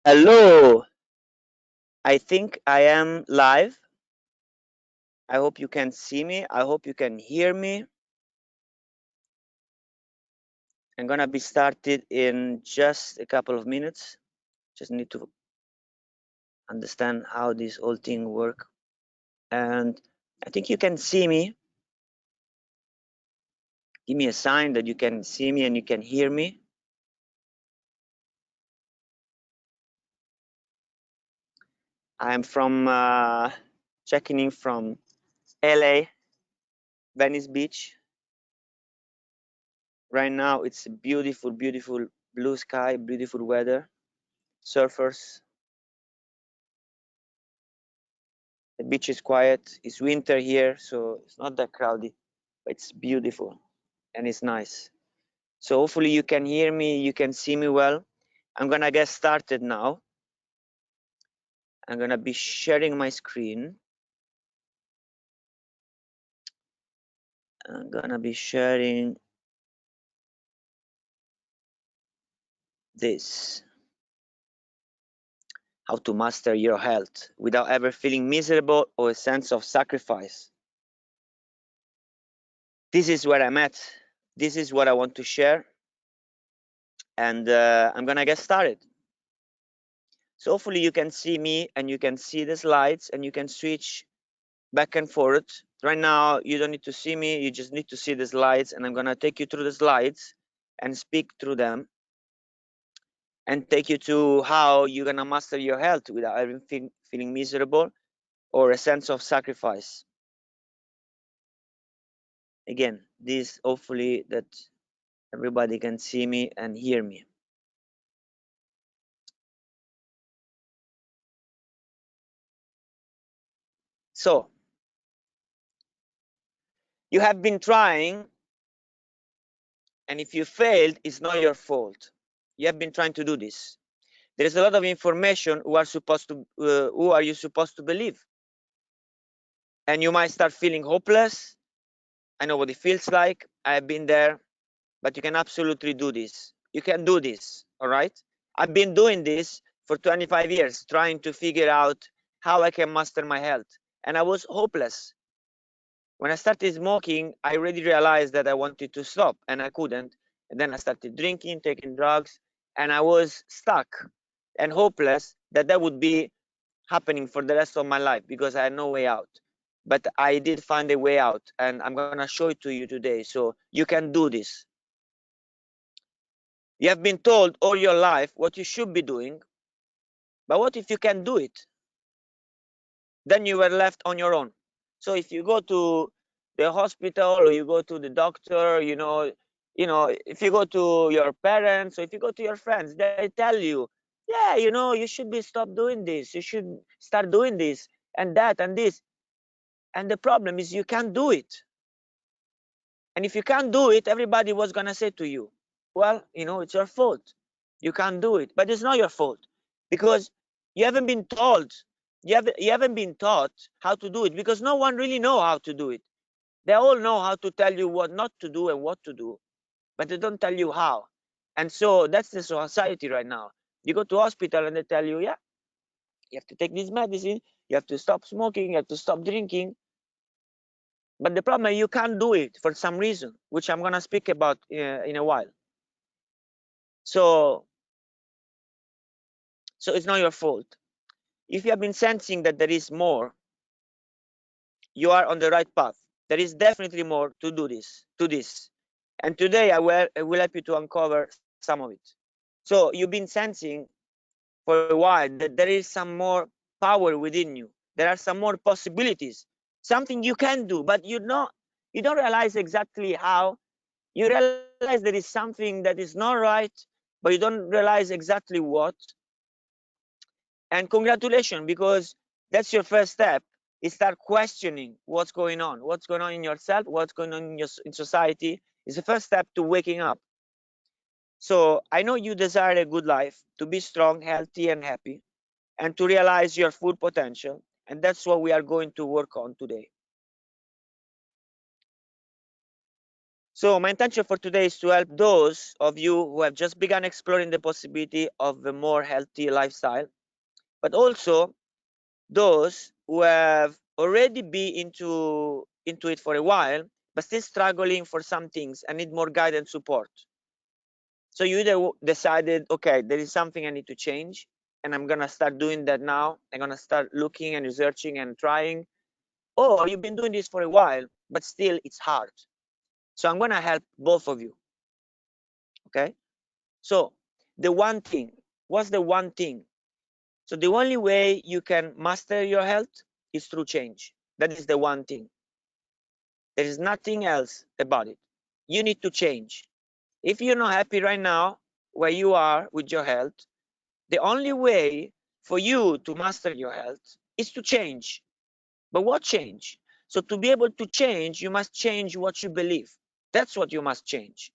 Hello, I think I am live. I hope you can see me. I hope you can hear me. I'm gonna be started in just a couple of minutes. Just need to understand how this whole thing work. And I think you can see me. Give me a sign that you can see me and you can hear me. I'm from checking in from LA, Venice Beach. Right now it's a beautiful, beautiful blue sky, beautiful weather. Surfers. The beach is quiet. It's winter here, so it's not that crowded, but it's beautiful and it's nice. So hopefully you can hear me, you can see me well. I'm gonna get started now. I'm gonna be sharing my screen. I'm gonna be sharing this. How to master your health without ever feeling miserable or a sense of sacrifice. This is where I'm at. This is what I want to share. And I'm gonna get started. So hopefully you can see me and you can see the slides and you can switch back and forth. Right now, you don't need to see me. You just need to see the slides, and I'm going to take you through the slides and speak through them and take you to how you're going to master your health without ever feeling miserable or a sense of sacrifice. Again, this hopefully that everybody can see me and hear me. So, you have been trying, and if you failed, it's not your fault. You have been trying to do this. There is a lot of information who are you supposed to believe? And you might start feeling hopeless. I know what it feels like. I've been there, but you can absolutely do this. You can do this. All right. I've been doing this for 25 years, trying to figure out how I can master my health. And I was hopeless. When I started smoking, I already realized that I wanted to stop and I couldn't. And then I started drinking, taking drugs, and I was stuck and hopeless that would be happening for the rest of my life because I had no way out. But I did find a way out, and I'm gonna show it to you today. So you can do this. You have been told all your life what you should be doing, but what if you can do it? Then you were left on your own. So if you go to the hospital or you go to the doctor, if you go to your parents or if you go to your friends, they tell you, yeah, you should be stop doing this. You should start doing this and that and this. And the problem is you can't do it. And if you can't do it, everybody was going to say to you, well, it's your fault. You can't do it. But it's not your fault because you haven't been told, you haven't been taught how to do it because no one really know how to do it. They all know how to tell you what not to do and what to do, but they don't tell you how. And so that's the society right now. You go to hospital and they tell you, yeah, you have to take this medicine, you have to stop smoking, you have to stop drinking. But the problem is you can't do it for some reason, which I'm going to speak about in a while. So it's not your fault. If you have been sensing that there is more, you are on the right path. There is definitely more to this. And today I will help you to uncover some of it. So you've been sensing for a while that there is some more power within you. There are some more possibilities, something you can do, but you don't realize exactly how. You realize there is something that is not right, but you don't realize exactly what. And congratulations, because that's your first step. Is start questioning what's going on in yourself, what's going on in society. Is the first step to waking up. So I know you desire a good life, to be strong, healthy, and happy, and to realize your full potential. And that's what we are going to work on today. So my intention for today is to help those of you who have just begun exploring the possibility of a more healthy lifestyle, but also those who have already been into it for a while, but still struggling for some things and need more guidance support. So you either decided, okay, there is something I need to change, and I'm gonna start doing that now. I'm gonna start looking and researching and trying, or you've been doing this for a while, but still it's hard. So I'm gonna help both of you. Okay. So the one thing, what's the one thing? So the only way you can master your health is through change. That is the one thing. There is nothing else about it. You need to change. If you're not happy right now where you are with your health, the only way for you to master your health is to change. But what change? So to be able to change, you must change what you believe. That's what you must change.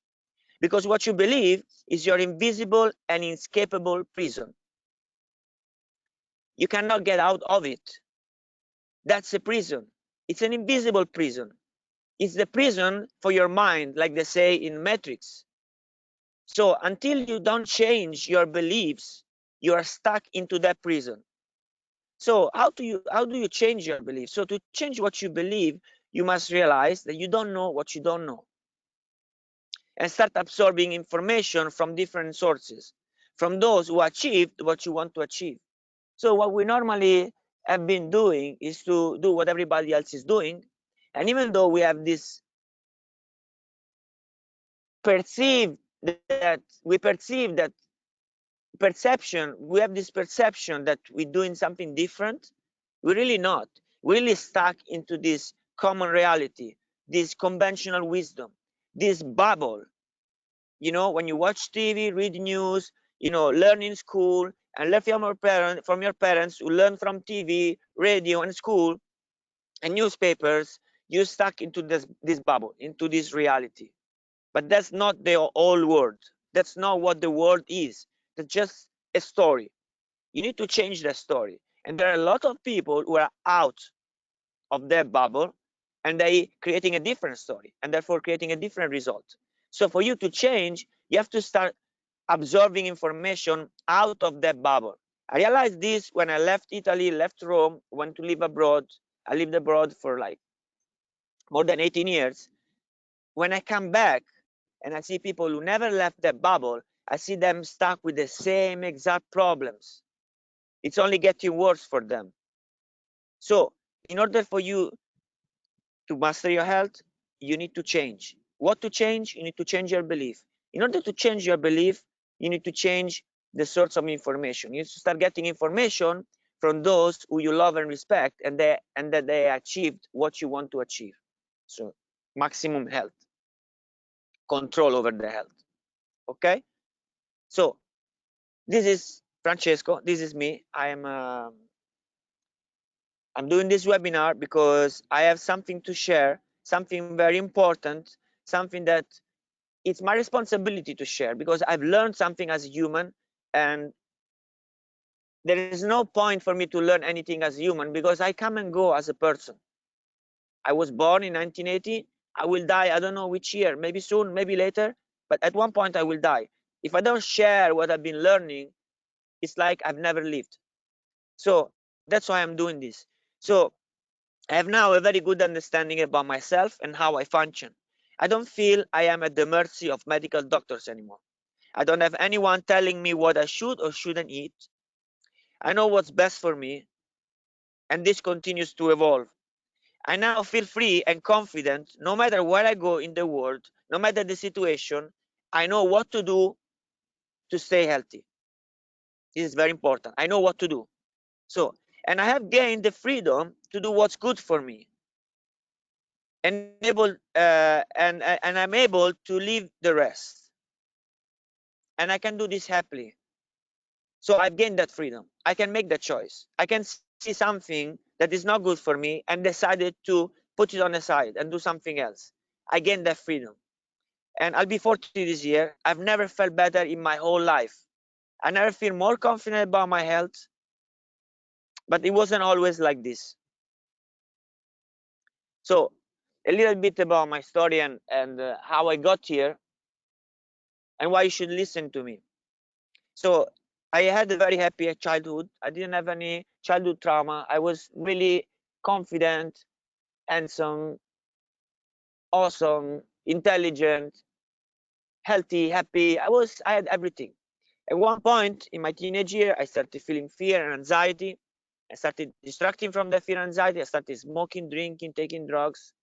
Because what you believe is your invisible and inescapable prison. You cannot get out of it. That's a prison. It's an invisible prison. It's the prison for your mind, like they say in Matrix. So until you don't change your beliefs, you are stuck into that prison. So how do you change your beliefs? So to change what you believe, you must realize that you don't know what you don't know, and start absorbing information from different sources, from those who achieved what you want to achieve. So what we normally have been doing is to do what everybody else is doing, and even though we have this perceive that perception, we have this perception that we're doing something different. We're really not. We're really stuck into this common reality, this conventional wisdom, this bubble. When you watch TV, read news, learn in school, and learn from your parents who learn from TV, radio, and school and newspapers, you're stuck into this bubble, into this reality. But that's not the whole world. That's not what the world is. That's just a story. You need to change that story. And there are a lot of people who are out of their bubble, and they creating a different story, and therefore creating a different result. So for you to change, you have to start absorbing information out of that bubble. I realized this when I left Italy, left Rome, went to live abroad. I lived abroad for like more than 18 years. When I come back and I see people who never left that bubble, I see them stuck with the same exact problems. It's only getting worse for them. So, in order for you to master your health, you need to change. What to change? You need to change your belief. In order to change your belief, you need to change the source of information. You need to start getting information from those who you love and respect, and that they achieved what you want to achieve. So, maximum health, control over the health. Okay? So, this is Francesco. This is me. I'm doing this webinar because I have something to share, something very important, something that it's my responsibility to share, because I've learned something as a human, and there is no point for me to learn anything as a human because I come and go as a person. I was born in 1980. I will die, I don't know which year, maybe soon, maybe later, but at one point I will die. If I don't share what I've been learning, it's like I've never lived. So that's why I'm doing this. So I have now a very good understanding about myself and how I function. I don't feel I am at the mercy of medical doctors anymore. I don't have anyone telling me what I should or shouldn't eat. I know what's best for me, and this continues to evolve. I now feel free and confident no matter where I go in the world, no matter the situation. I know what to do to stay healthy. This is very important. I know what to do. So, and I have gained the freedom to do what's good for me, and I'm able to leave the rest, and I can do this happily. So I've gained that freedom. I can make that choice. I can see something that is not good for me and decided to put it on the side and do something else. I gained that freedom, and I'll be 40 this year. I've never felt better in my whole life. I never feel more confident about my health, but it wasn't always like this. So a little bit about my story and how I got here and why you should listen to me. So I had a very happy childhood. I didn't have any childhood trauma. I was really confident, handsome, awesome, intelligent, healthy, happy. I had everything. At one point in my teenage year, I started feeling fear and anxiety. I started distracting from the fear and anxiety. I started smoking, drinking, taking drugs,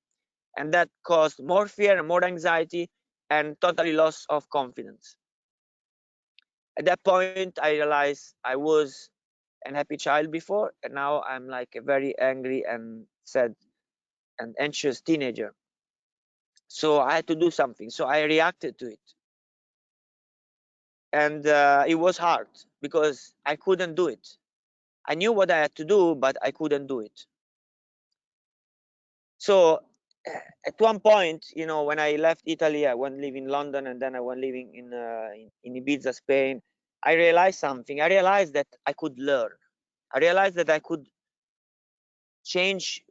and that caused more fear and more anxiety and totally loss of confidence. At that point, I realized I was an happy child before, and now I'm like a very angry and sad and anxious teenager. So I had to do something. So I reacted to it, and it was hard because I couldn't do it. I knew what I had to do, but I couldn't do it. So at one point, you know, when I left Italy, I went live in London, and then I went living in Ibiza, Spain. I realized something. I realized that I could learn. I realized that I could change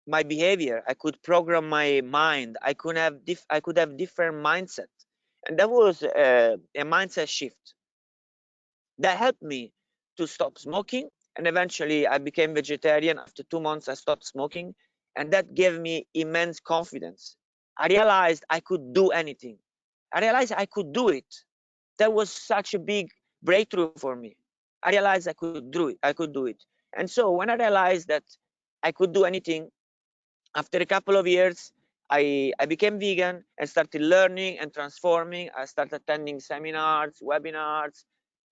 my behavior. I could program my mind. I could have different mindset, and that was a mindset shift that helped me to stop smoking. And eventually I became vegetarian. After 2 months I stopped smoking, and that gave me immense confidence. I realized I could do anything. I realized I could do it. That was such a big breakthrough for me. I realized I could do it. I could do it. And so when I realized that I could do anything, after a couple of years, I became vegan and started learning and transforming. I started attending seminars, webinars,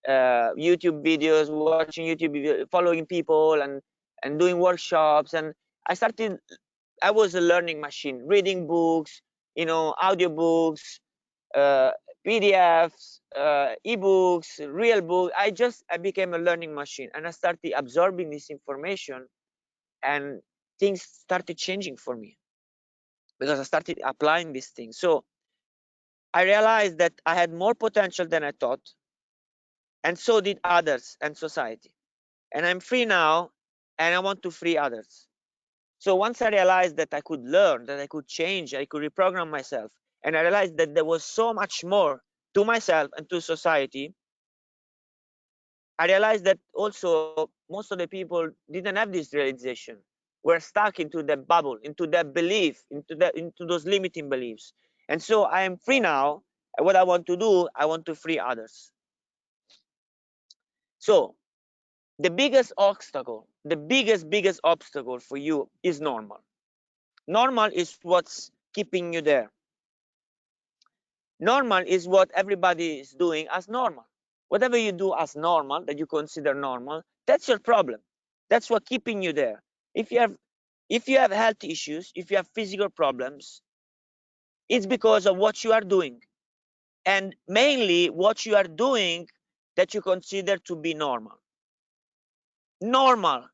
YouTube videos, watching YouTube videos, following people, and doing workshops. And I started. I was a learning machine, reading books, you know, audiobooks, uh, PDFs, ebooks, real books. I became a learning machine, and I started absorbing this information, and things started changing for me because I started applying these things. So I realized that I had more potential than I thought, and so did others and society. And I'm free now, and I want to free others. So once I realized that I could learn, that I could change, I could reprogram myself, and I realized that there was so much more to myself and to society, I realized that also most of the people didn't have this realization. We're stuck into that bubble, into that belief, into those limiting beliefs. And so I am free now. And what I want to do, I want to free others. So the biggest obstacle, the biggest obstacle for you is normal. Normal is what's keeping you there. Normal is what everybody is doing as normal. Whatever you do as normal, that you consider normal, that's your problem. That's what keeping you there. If you have health issues, if you have physical problems, it's because of what you are doing, and mainly what you are doing that you consider to be normal. Normal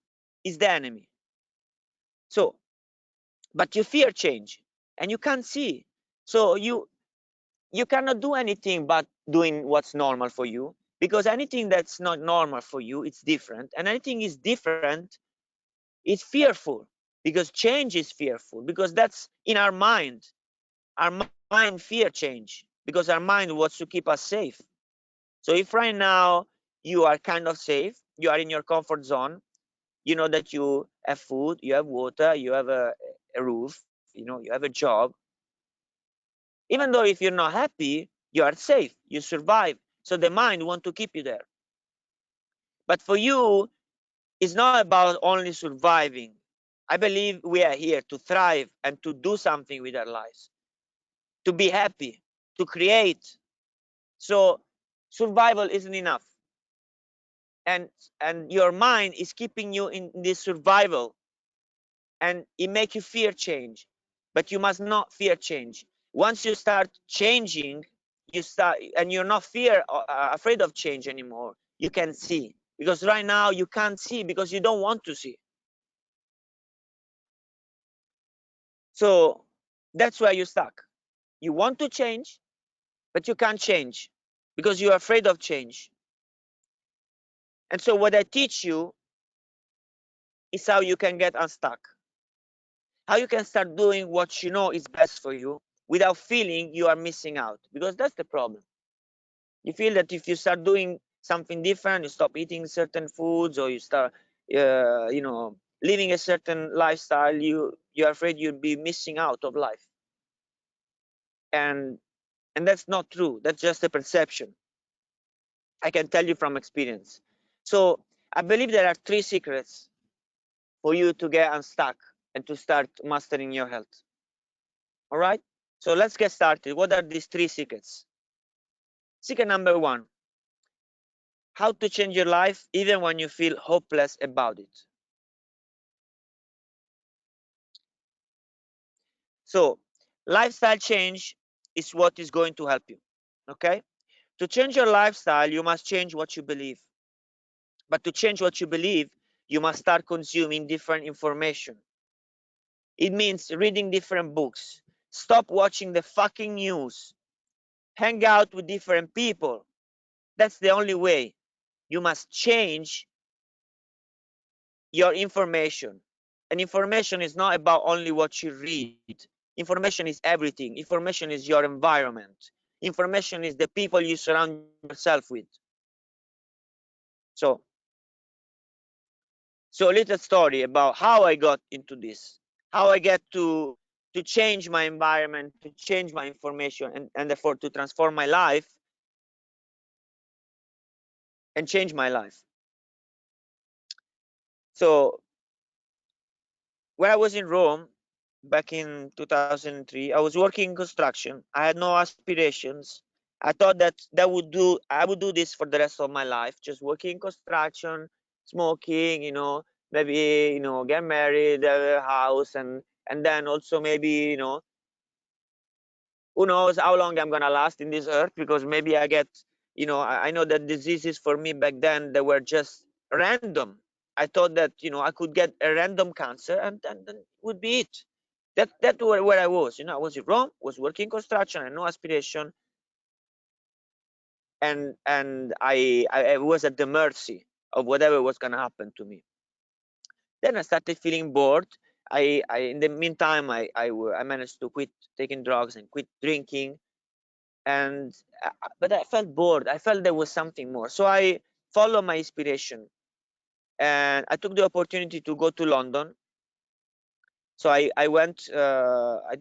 is the enemy. So, but you fear change, and you can't see. So you cannot do anything but doing what's normal for you, because anything that's not normal for you, it's different, and anything is different, it's fearful, because change is fearful, because that's in our mind. Our mind fear change because our mind wants to keep us safe. So if right now you are kind of safe, you are in your comfort zone, you know that you have food, you have water, you have a roof, you know, you have a job. Even though if you're not happy, you are safe, you survive. So the mind want to keep you there. But for you, it's not about only surviving. I believe we are here to thrive and to do something with our lives, to be happy, to create. So survival isn't enough. And your mind is keeping you in this survival, and it makes you fear change. But you must not fear change. Once you start changing, you start, and you're not afraid of change anymore. You can see, because right now you can't see because you don't want to see. So that's where you're stuck. You want to change, but you can't change because you're afraid of change. And so what I teach you is how you can get unstuck. how you can start doing what you know is best for you without feeling you are missing out, because that's the problem. You feel that if you start doing something different, you stop eating certain foods, or you start living a certain lifestyle, you're afraid you'll be missing out of life. And that's not true. That's just a perception. I can tell you from experience. So I believe there are three secrets for you to get unstuck and to start mastering your health. All right, so let's get started. What are these three secrets? Secret number one: how to change your life even when you feel hopeless about it. So lifestyle change is what is going to help you. Okay, to change your lifestyle, you must change what you believe. But to change what you believe, you must start consuming different information. It means reading different books. Stop watching the fucking news. Hang out with different people. That's the only way. You must change your information. And information is not about only what you read. Information is everything. Information is your environment. Information is the people you surround yourself with. So, so a little story about how I got into this, how I get to change my environment, to change my information, and therefore to transform my life and change my life. So when I was in Rome back in 2003, I was working in construction. I had no aspirations. I thought that I would do this for the rest of my life, just working in construction, smoking, maybe, get married, have a house, and then also maybe, who knows how long I'm gonna last in this earth, because maybe I get, I know that diseases for me back then, they were just random. I thought that, I could get a random cancer, and then would be it. That where I was. I was in Rome, was working construction, and no aspiration, and I was at the mercy of whatever was gonna happen to me. Then I started feeling bored. I in the meantime, I managed to quit taking drugs and quit drinking, and but I felt bored. I felt there was something more, so I followed my inspiration, and I took the opportunity to go to London. So I went. I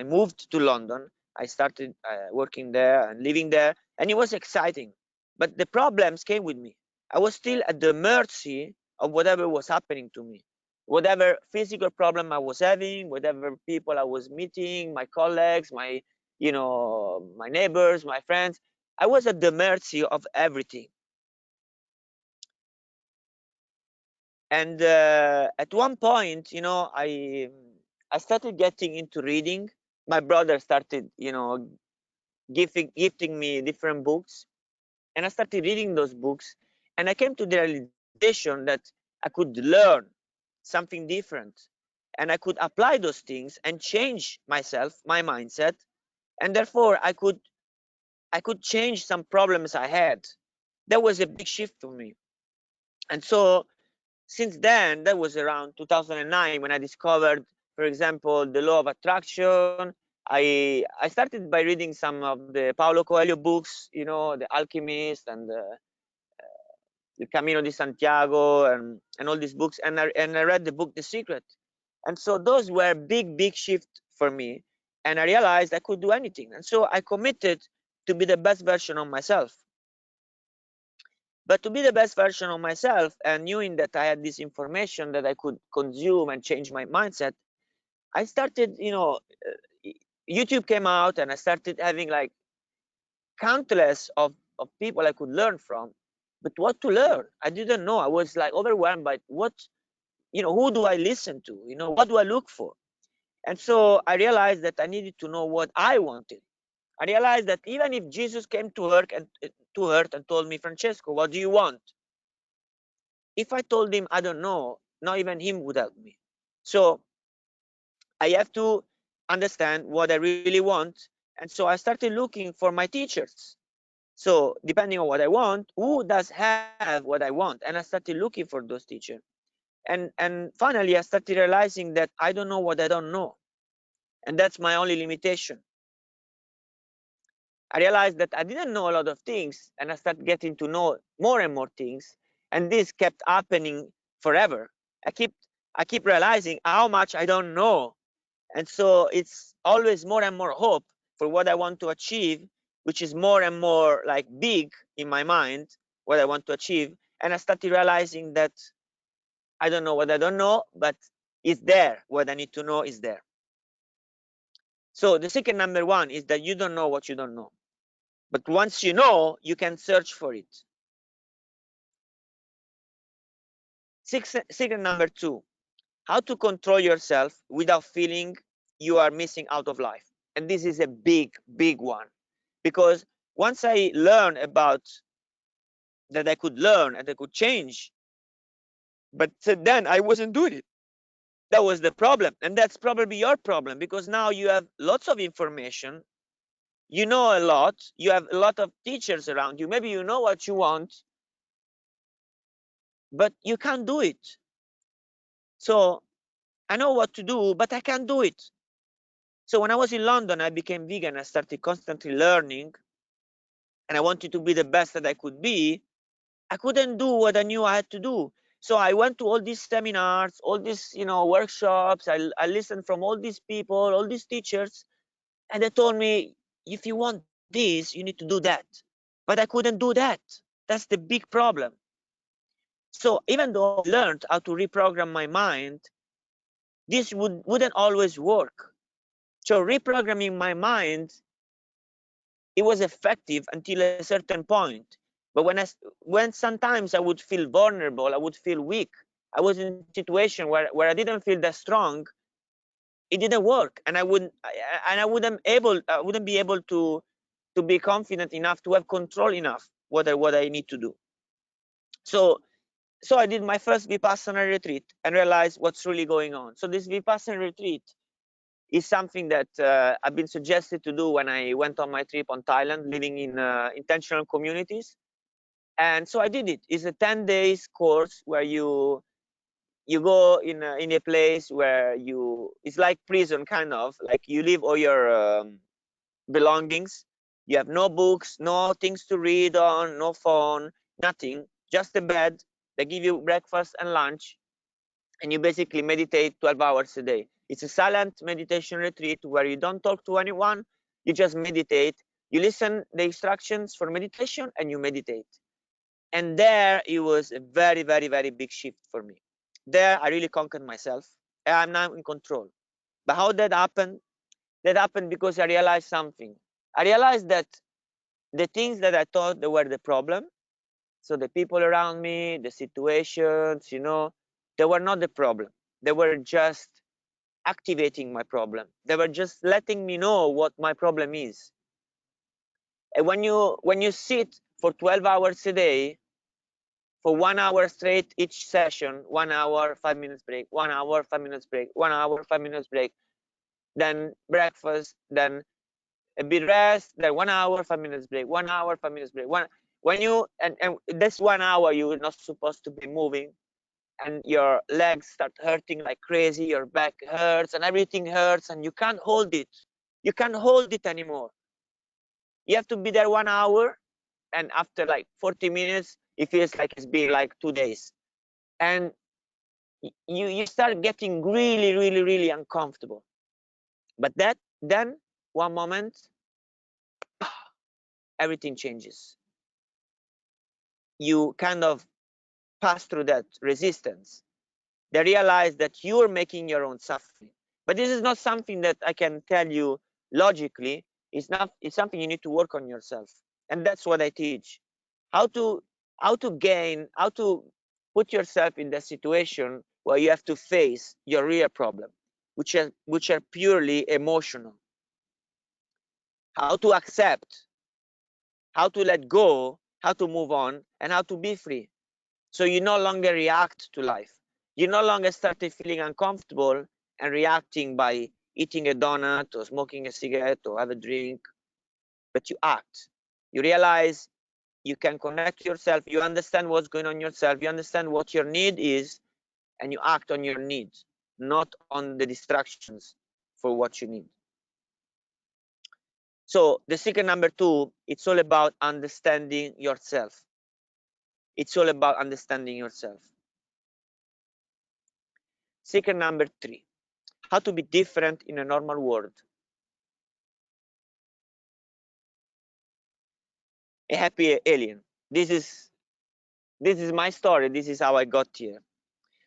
moved to London. I started working there and living there, and it was exciting. But the problems came with me. I was still at the mercy of whatever was happening to me, whatever physical problem I was having, whatever people I was meeting, my colleagues, my neighbors, my friends. I was at the mercy of everything. And at one point, I started getting into reading. My brother started, gifting me different books, and I started reading those books, and I came to the realization that I could learn something different, and I could apply those things and change myself, my mindset, and therefore I could change some problems I had. That was a big shift for me. And so since then, that was around 2009 when I discovered, for example, the law of attraction. I started by reading some of the Paulo Coelho books, The Alchemist and the Camino di Santiago, and all these books, and I read the book The Secret. And so those were big shift for me, and I realized I could do anything. And so I committed to be the best version of myself. But to be the best version of myself, and knowing that I had this information that I could consume and change my mindset, I started, YouTube came out, and I started having like countless of people I could learn from. But what to learn? I didn't know. I was like overwhelmed by who do I listen to? What do I look for? And so I realized that I needed to know what I wanted. I realized that even if Jesus came to earth and told me, Francesco, what do you want? If I told him I don't know, not even him would help me. So I have to understand what I really want. And so I started looking for my teachers. So depending on what I want, who does have what I want? And I started looking for those teachers. And finally I started realizing that I don't know what I don't know, and that's my only limitation. I realized that I didn't know a lot of things, and I started getting to know more and more things, and this kept happening forever. I keep realizing how much I don't know, and so it's always more and more hope for what I want to achieve, which is more and more like big in my mind, what I want to achieve. And I started realizing that I don't know what I don't know, but it's there. What I need to know is there. So the secret number one is that you don't know what you don't know. But once you know, you can search for it. Secret number two, how to control yourself without feeling you are missing out of life. And this is a big, big one. Because once I learned about that I could learn and I could change, but then I wasn't doing it. That was the problem. And that's probably your problem, because now you have lots of information. You know a lot. You have a lot of teachers around you. Maybe you know what you want, but you can't do it. So I know what to do, but I can't do it. So when I was in London, I became vegan. I started constantly learning, and I wanted to be the best that I could be. I couldn't do what I knew I had to do. So I went to all these seminars, all these, workshops. I listened from all these people, all these teachers, and they told me, if you want this, you need to do that. But I couldn't do that. That's the big problem. So even though I learned how to reprogram my mind, this wouldn't always work. So reprogramming my mind, it was effective until a certain point. But when sometimes I would feel vulnerable, I would feel weak, I was in a situation where I didn't feel that strong, it didn't work, and I wouldn't be able to be confident enough, to have control enough what I need to do. So I did my first Vipassana retreat and realized what's really going on. So this Vipassana retreat is something that I've been suggested to do when I went on my trip on Thailand, living in intentional communities. And so I did it. It's a 10 days course where you go in a place where it's like prison, kind of like you leave all your belongings. You have no books, no things to read on, no phone, nothing, just a bed. They give you breakfast and lunch, and you basically meditate 12 hours a day. It's a silent meditation retreat where you don't talk to anyone, you just meditate. You listen the instructions for meditation and you meditate. And there it was a very, very, very big shift for me. There I really conquered myself, and I'm now in control. But how that happened? That happened because I realized something. I realized that the things that I thought they were the problem, so the people around me, the situations, they were not the problem. They were just activating my problem. They were just letting me know what my problem is. And when you sit for 12 hours a day, for 1 hour straight each session, 1 hour, 5 minutes break, 1 hour, 5 minutes break, 1 hour, 5 minutes break, then breakfast, then a bit rest, then 1 hour, 5 minutes break, 1 hour, 5 minutes break. When you and this 1 hour you're not supposed to be moving, and your legs start hurting like crazy, your back hurts and everything hurts, and you can't hold it. You can't hold it anymore. You have to be there 1 hour, and after like 40 minutes, it feels like it's been like 2 days. And you start getting really, really, really uncomfortable. But then one moment, everything changes. You kind of pass through that resistance. They realize that you're making your own suffering. But this is not something that I can tell you logically. It's something you need to work on yourself. And that's what I teach. How to how to put yourself in the situation where you have to face your real problem, which are purely emotional. How to accept, how to let go, how to move on, and how to be free. So you no longer react to life. You no longer started feeling uncomfortable and reacting by eating a donut or smoking a cigarette or have a drink, but you act. You realize you can connect yourself. You understand what's going on yourself. You understand what your need is, and you act on your needs, not on the distractions for what you need. So the secret number 2, it's all about understanding yourself. It's all about understanding yourself. Secret number 3, how to be different in a normal world. A happy alien. This is my story. This is how I got here.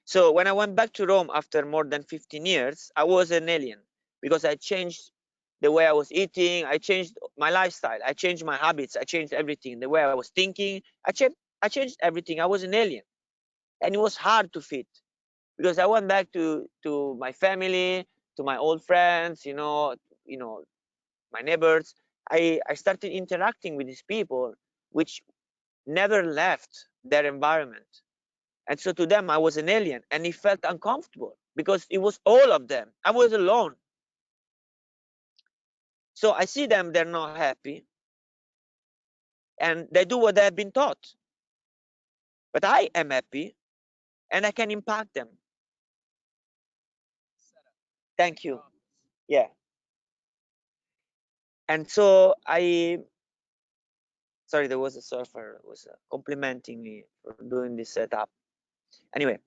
So when I went back to Rome after more than 15 years, I was an alien because I changed the way I was eating. I changed my lifestyle. I changed my habits. I changed everything. The way I was thinking. I changed everything. I was an alien, and it was hard to fit because I went back to my family, to my old friends, my neighbors. I started interacting with these people, which never left their environment. And so to them, I was an alien, and it felt uncomfortable because it was all of them. I was alone. So I see them, they're not happy, and they do what they have been taught. But I am happy, and I can impact them. Thank you. Yeah. And so sorry, there was a surfer who was complimenting me for doing this setup. Anyway,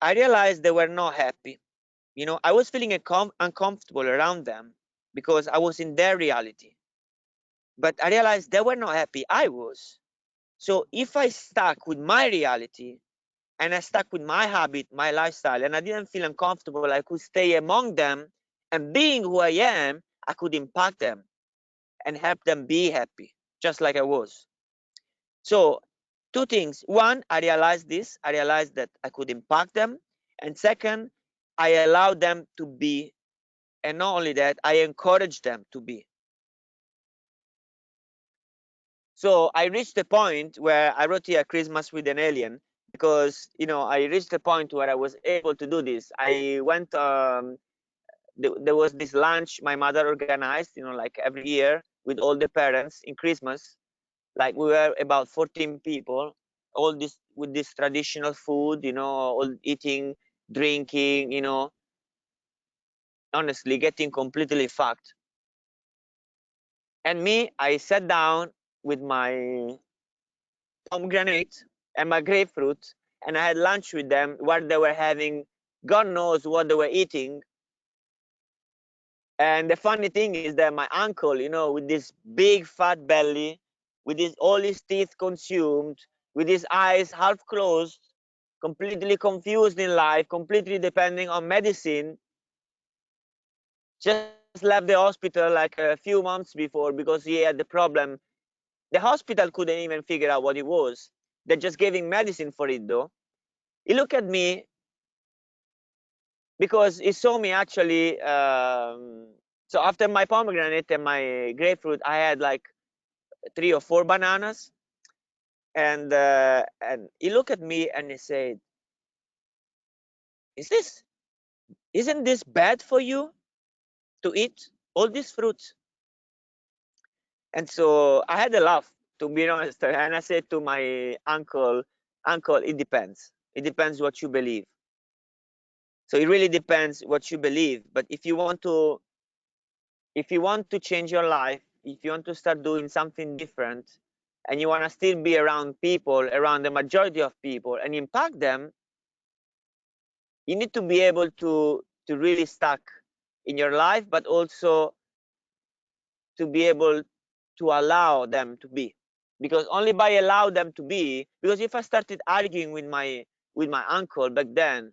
I realized they were not happy. I was feeling uncomfortable around them because I was in their reality. But I realized they were not happy. I was. So if I stuck with my reality and I stuck with my habit, my lifestyle, and I didn't feel uncomfortable, I could stay among them, and being who I am, I could impact them and help them be happy, just like I was. So 2 things. One, I realized this. I realized that I could impact them. And second, I allowed them to be. And not only that, I encouraged them to be. So I reached the point where I wrote here Christmas with an Alien because I reached the point where I was able to do this. I went there was this lunch my mother organized, like every year with all the parents in Christmas. Like we were about 14 people, all this with this traditional food, all eating, drinking, honestly getting completely fucked. And me, I sat down with my pomegranate and my grapefruit, and I had lunch with them where they were having God knows what they were eating. And the funny thing is that my uncle, with this big fat belly, with all his teeth consumed, with his eyes half closed, completely confused in life, completely depending on medicine, just left the hospital like a few months before because he had the problem. The hospital couldn't even figure out what it was. They just gave him medicine for it though. He looked at me because he saw me actually. So after my pomegranate and my grapefruit, I had like 3 or 4 bananas, and he looked at me and he said, isn't this bad for you to eat all these fruits?" And so I had a laugh, to be honest, and I said to my uncle, it depends. It depends what you believe. So it really depends what you believe. But if you want to change your life, if you want to start doing something different, and you want to still be around people, around the majority of people, and impact them, you need to be able to really stuck in your life, but also to be able to allow them to be. Because only by allow them to be, because if I started arguing with my uncle back then,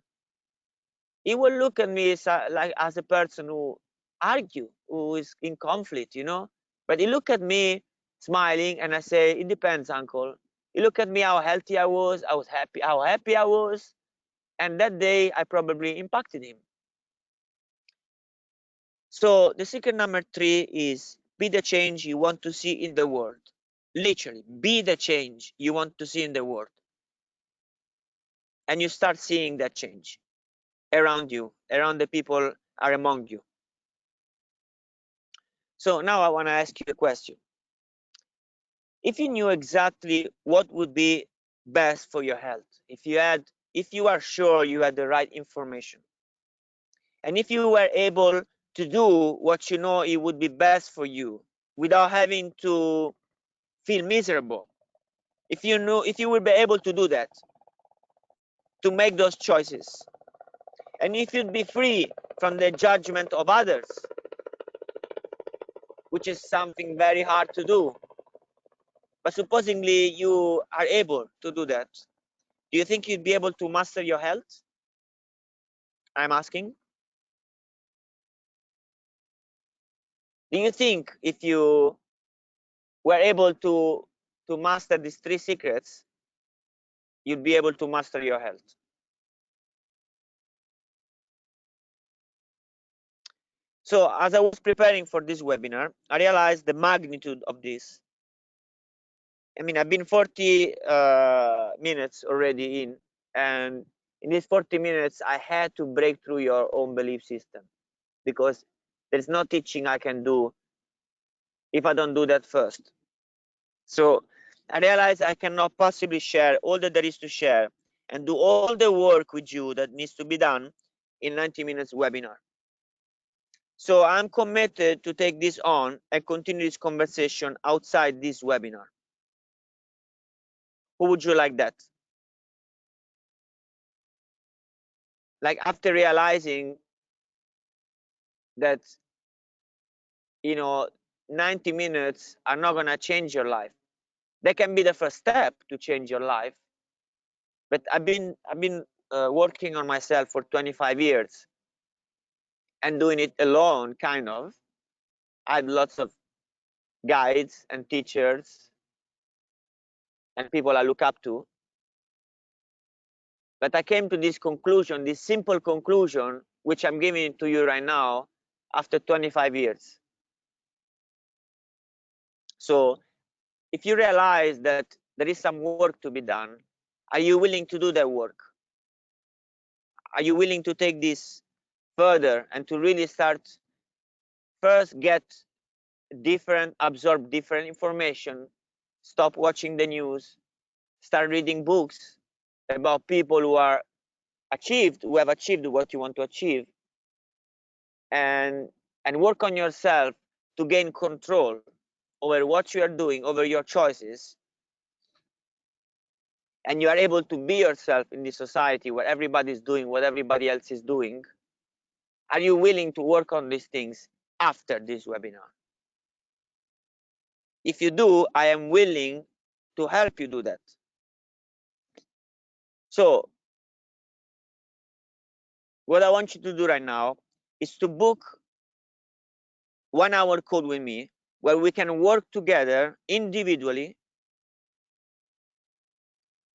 he will look at me as a person who argue, who is in conflict, But he look at me smiling, and I say, "It depends, uncle." He look at me how healthy I was happy, how happy I was, and that day I probably impacted him. So the secret number 3 is be the change you want to see in the world. Literally, be the change you want to see in the world. And you start seeing that change around you, around the people are among you. So now I want to ask you a question. If you knew exactly what would be best for your health, if you are sure you had the right information, and if you were able to do what you know it would be best for you without having to feel miserable, if you will be able to do that, to make those choices, and if you'd be free from the judgment of others, which is something very hard to do, but supposedly you are able to do that, do you think you'd be able to master your health? I'm asking. Do you think if you were able to master these 3 secrets, you'd be able to master your health? So as I was preparing for this webinar, I realized the magnitude of this. I mean, I've been 40 minutes already in, and in these 40 minutes, I had to break through your own belief system, because there's no teaching I can do if I don't do that first. So I realized I cannot possibly share all that there is to share and do all the work with you that needs to be done in 90 minutes webinar. So I'm committed to take this on and continue this conversation outside this webinar. Who would you like that? Like, after realizing that, 90 minutes are not going to change your life. They can be the first step to change your life. But I've been working on myself for 25 years and doing it alone, kind of. I have lots of guides and teachers and people I look up to. But I came to this conclusion, this simple conclusion, which I'm giving to you right now after 25 years. So if you realize that there is some work to be done, are you willing to do that work? Are you willing to take this further and to really start first get absorb different information, stop watching the news, start reading books about people who have achieved what you want to achieve, and work on yourself to gain control over what you are doing, over your choices, and you are able to be yourself in this society where everybody is doing what everybody else is doing? Are you willing to work on these things after this webinar? If you do, I am willing to help you do that. So what I want you to do right now is to book 1-hour call with me, where we can work together individually.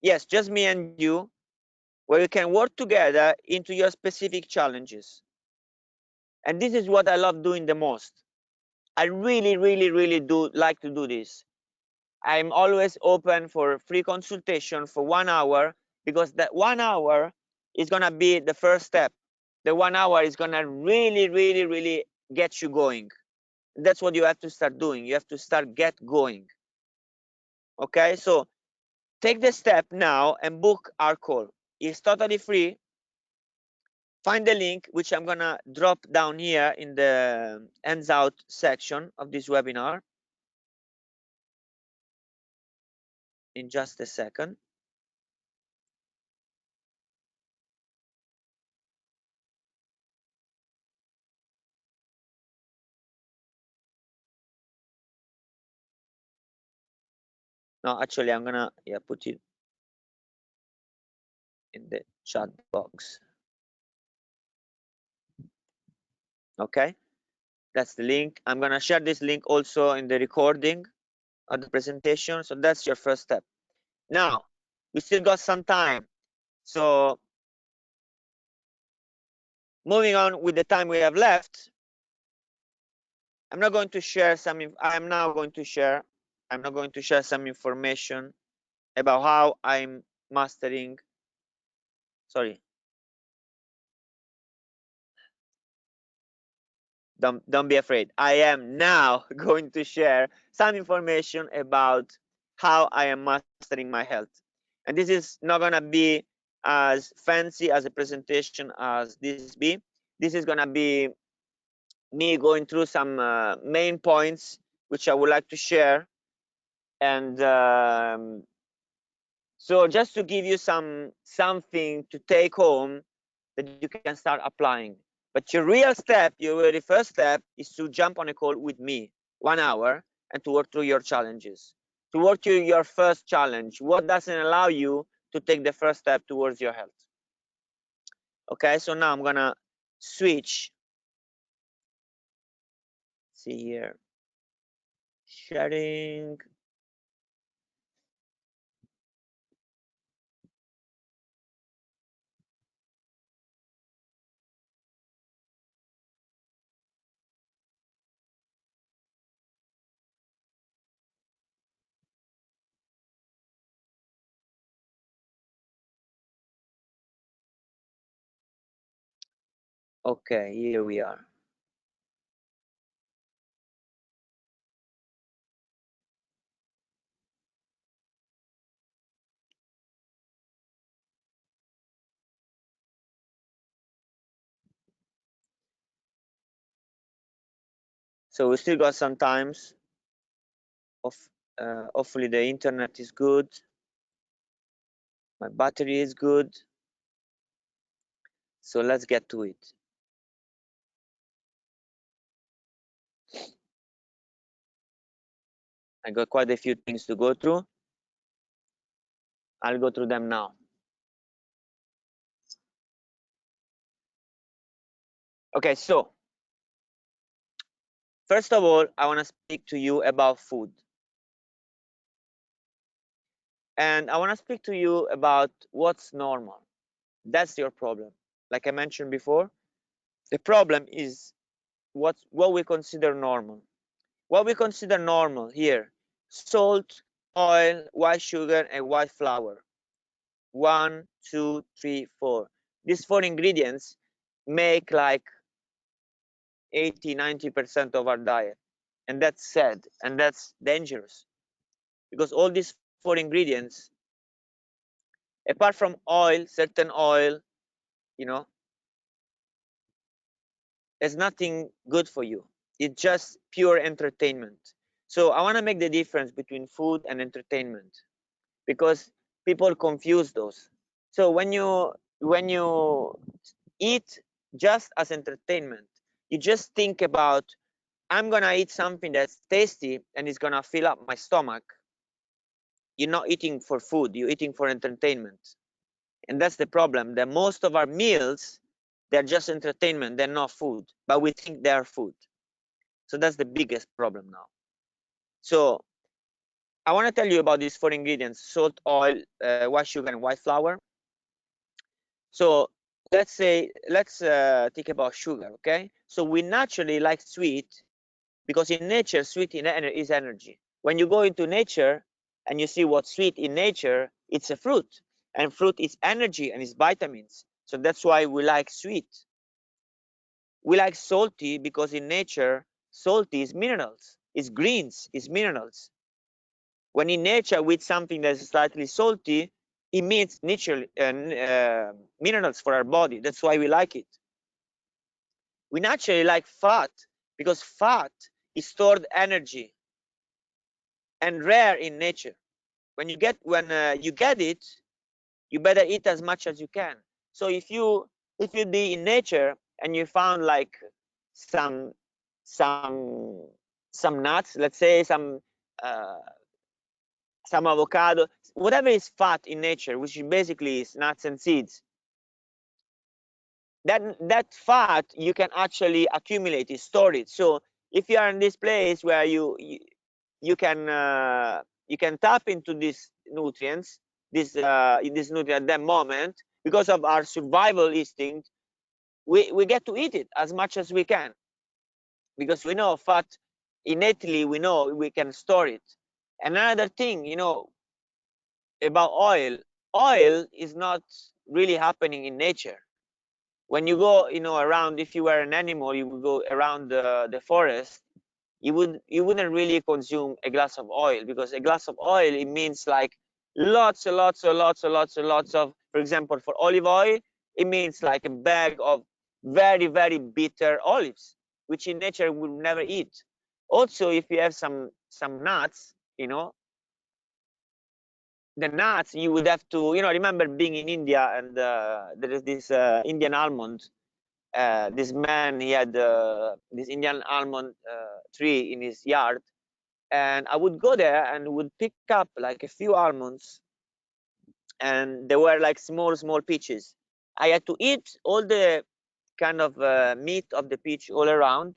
Yes, just me and you, where we can work together into your specific challenges. And this is what I love doing the most. I really, really, really do like to do this. I'm always open for free consultation for 1 hour, because that 1 hour is gonna be the first step. The 1 hour is gonna really, really, really get you going. That's what you have to start doing. You have to start get going. Okay, so take the step now and book our call. It's totally free. Find the link, which I'm gonna drop down here in the hands out section of this webinar in just a second. No, actually, I'm gonna put it in the chat box. Okay, that's the link. I'm gonna share this link also in the recording of the presentation. So that's your first step. Now, we still got some time. So moving on with the time we have left, I'm not going to share some. I'm now going to share. I'm not going to share some information about how I'm mastering. Sorry. Don't be afraid. I am now going to share some information about how I am mastering my health. And this is not gonna be as fancy as a presentation as this be. This is gonna be me going through some main points which I would like to share. And so just to give you something to take home that you can start applying. But your real step, your very first step, is to jump on a call with me, 1 hour, and to work through your challenges. To work through your first challenge. What doesn't allow you to take the first step towards your health? Okay, so now I'm gonna switch. See here, sharing. Okay, here we are. So we still got some times of hopefully the internet is good, my battery is good, so let's get to it. I got quite a few things to go through. I'll go through them now. Okay, so first of all, I want to speak to you about food. And I want to speak to you about what's normal. That's your problem. Like I mentioned before, the problem is what we consider normal. What we consider normal here: salt, oil, white sugar, and white flour. 1, 2, 3, 4. These 4 ingredients make like 80–90% of our diet. And that's sad and that's dangerous, because all these 4 ingredients, apart from oil, certain oil, you know, there's nothing good for you. It's just pure entertainment. So I want to make the difference between food and entertainment, because people confuse those. So when you eat just as entertainment, you just think about, I'm gonna eat something that's tasty and it's gonna fill up my stomach. You're not eating for food, you're eating for entertainment. And that's the problem, that most of our meals, they're just entertainment, they're not food, but we think they are food. So that's the biggest problem now. So I want to tell you about these 4 ingredients: salt, oil, white sugar, and white flour. So let's think about sugar. Okay, so we naturally like sweet, because in nature, sweet is energy. When you go into nature and you see what's sweet in nature, it's a fruit, and fruit is energy and it's vitamins. So that's why we like sweet. We like salty because in nature, salty is minerals, it's greens, it's minerals. When in nature we eat something that's slightly salty, it means natural minerals for our body. That's why we like it. We naturally like fat because fat is stored energy and rare in nature. When you get it, you better eat as much as you can. So if you be in nature and you found like some some some nuts, let's say uh, some avocado, whatever is fat in nature, which basically is nuts and seeds, that fat you can actually accumulate it, store it. So if you are in this place where you can tap into these nutrients, this nutrient at that moment, because of our survival instinct, we get to eat it as much as we can, because we know fat innately, we know we can store it. Another thing, about oil is not really happening in nature. When you go around, if you were an animal, you would go around the forest, you wouldn't really consume a glass of oil, because a glass of oil, it means like lots and lots and lots and lots and lots of, for example, for olive oil, it means like a bag of very, very bitter olives, which in nature we will never eat. Also, if you have some nuts, you know, the nuts, you would have to, you know, remember being in India, and there is this Indian almond. This man, he had this Indian almond tree in his yard, and I would go there and would pick up like a few almonds, and they were like small peaches. I had to eat all the kind of meat of the peach all around.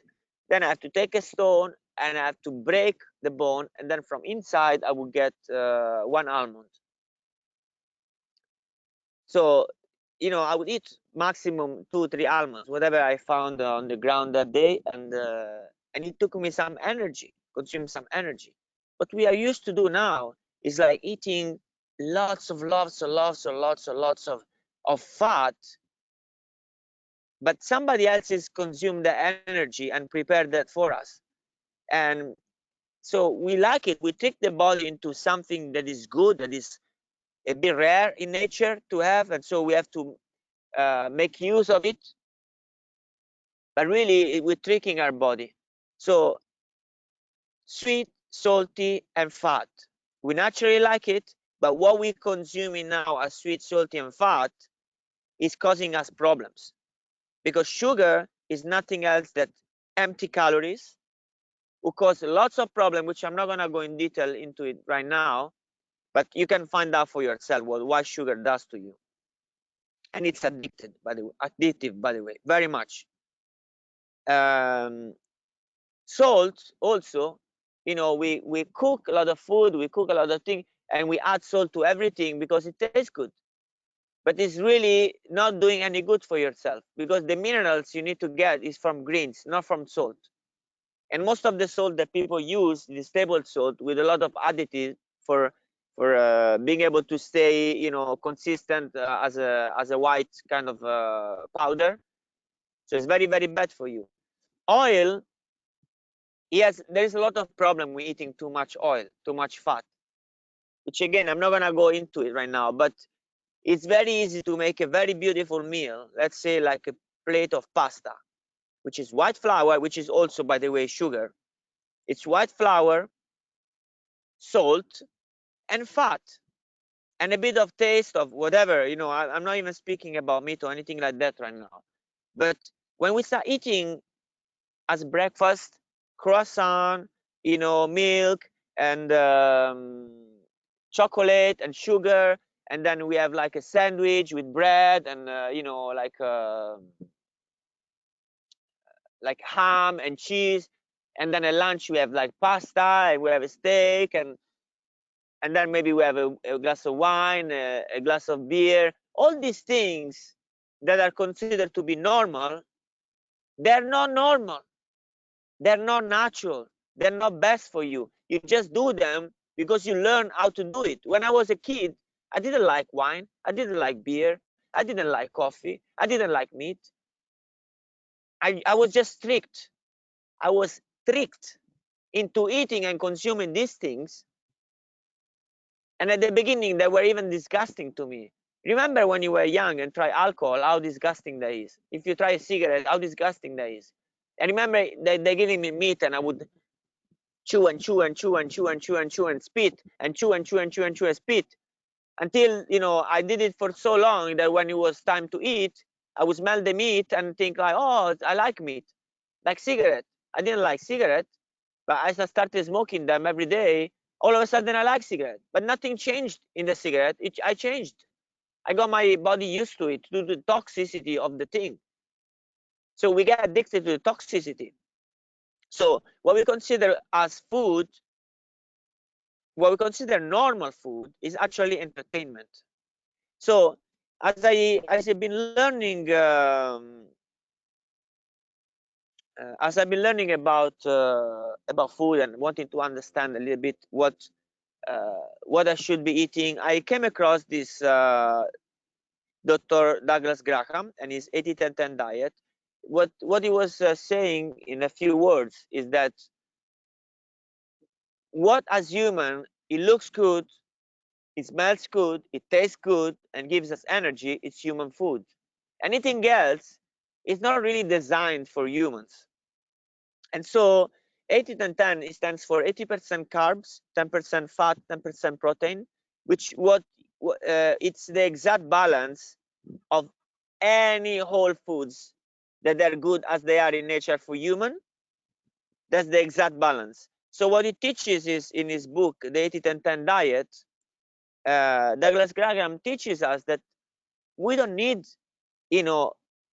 Then I have to take a stone and I have to break the bone, and then from inside I would get one almond. So, you know, I would eat maximum 2 3 almonds, whatever I found on the ground that day, and it took me some energy, consumed some energy. What we are used to do now is like eating lots of fat, but somebody else is consumed the energy and prepared that for us. And so we like it. We trick the body into something that is good, that is a bit rare in nature to have, and so we have to make use of it. But really, we're tricking our body. So sweet, salty, and fat. We naturally like it, but what we're consuming now as sweet, salty, and fat is causing us problems, because sugar is nothing else than empty calories, who cause lots of problems, which I'm not going to go in detail into it right now, but you can find out for yourself what sugar does to you. And it's addictive, by the way, very much. Salt also, you know, we cook a lot of food, we cook a lot of things, and we add salt to everything because it tastes good. But it's really not doing any good for yourself, because the minerals you need to get is from greens, not from salt. And most of the salt that people use is table salt with a lot of additives for being able to stay, you know, consistent as a white kind of powder. So it's very, very bad for you. Oil, yes, there is a lot of problem with eating too much oil, too much fat, which again, I'm not gonna go into it right now, but it's very easy to make a very beautiful meal. Let's say like a plate of pasta, which is white flour, which is also, by the way, sugar. It's white flour, salt, and fat, and a bit of taste of whatever, you know. I'm not even speaking about meat or anything like that right now. But when we start eating as breakfast, croissant, you know, milk, and chocolate and sugar, and then we have like a sandwich with bread and you know, like ham and cheese, and then at lunch we have like pasta, and we have a steak, and then maybe we have a glass of wine, a glass of beer. All these things that are considered to be normal, they're not normal. They're not natural. They're not best for you. You just do them because you learn how to do it. When I was a kid, I didn't like wine. I didn't like beer. I didn't like coffee. I didn't like meat. I was just tricked. I was tricked into eating and consuming these things. And at the beginning, they were even disgusting to me. Remember when you were young and try alcohol, how disgusting that is. If you try a cigarette, how disgusting that is. And remember, they're giving me meat, and I would chew and chew and chew and chew and chew and chew and spit and chew and chew and chew and chew and spit, until, you know, I did it for so long that when it was time to eat, I would smell the meat and think like, oh, I like meat. Like cigarette, I didn't like cigarette, but as I started smoking them every day, all of a sudden I like cigarette. But nothing changed in the cigarette. I changed. I got my body used to it, to the toxicity of the thing. So we get addicted to the toxicity. So what we consider as food, what we consider normal food, is actually entertainment. So as I've been learning about food and wanting to understand a little bit what I should be eating, I came across this Dr. Douglas Graham and his 80-10-10 diet. What he was saying in a few words is that what as human, it looks good, it smells good, it tastes good, and gives us energy, it's human food. Anything else is not really designed for humans. And so 80-10-10 stands for 80% carbs, 10% fat, 10% protein, which it's the exact balance of any whole foods that are good as they are in nature for human. That's the exact balance. So what it teaches is in his book, the 80-10-10 diet, Douglas Graham teaches us that we don't need,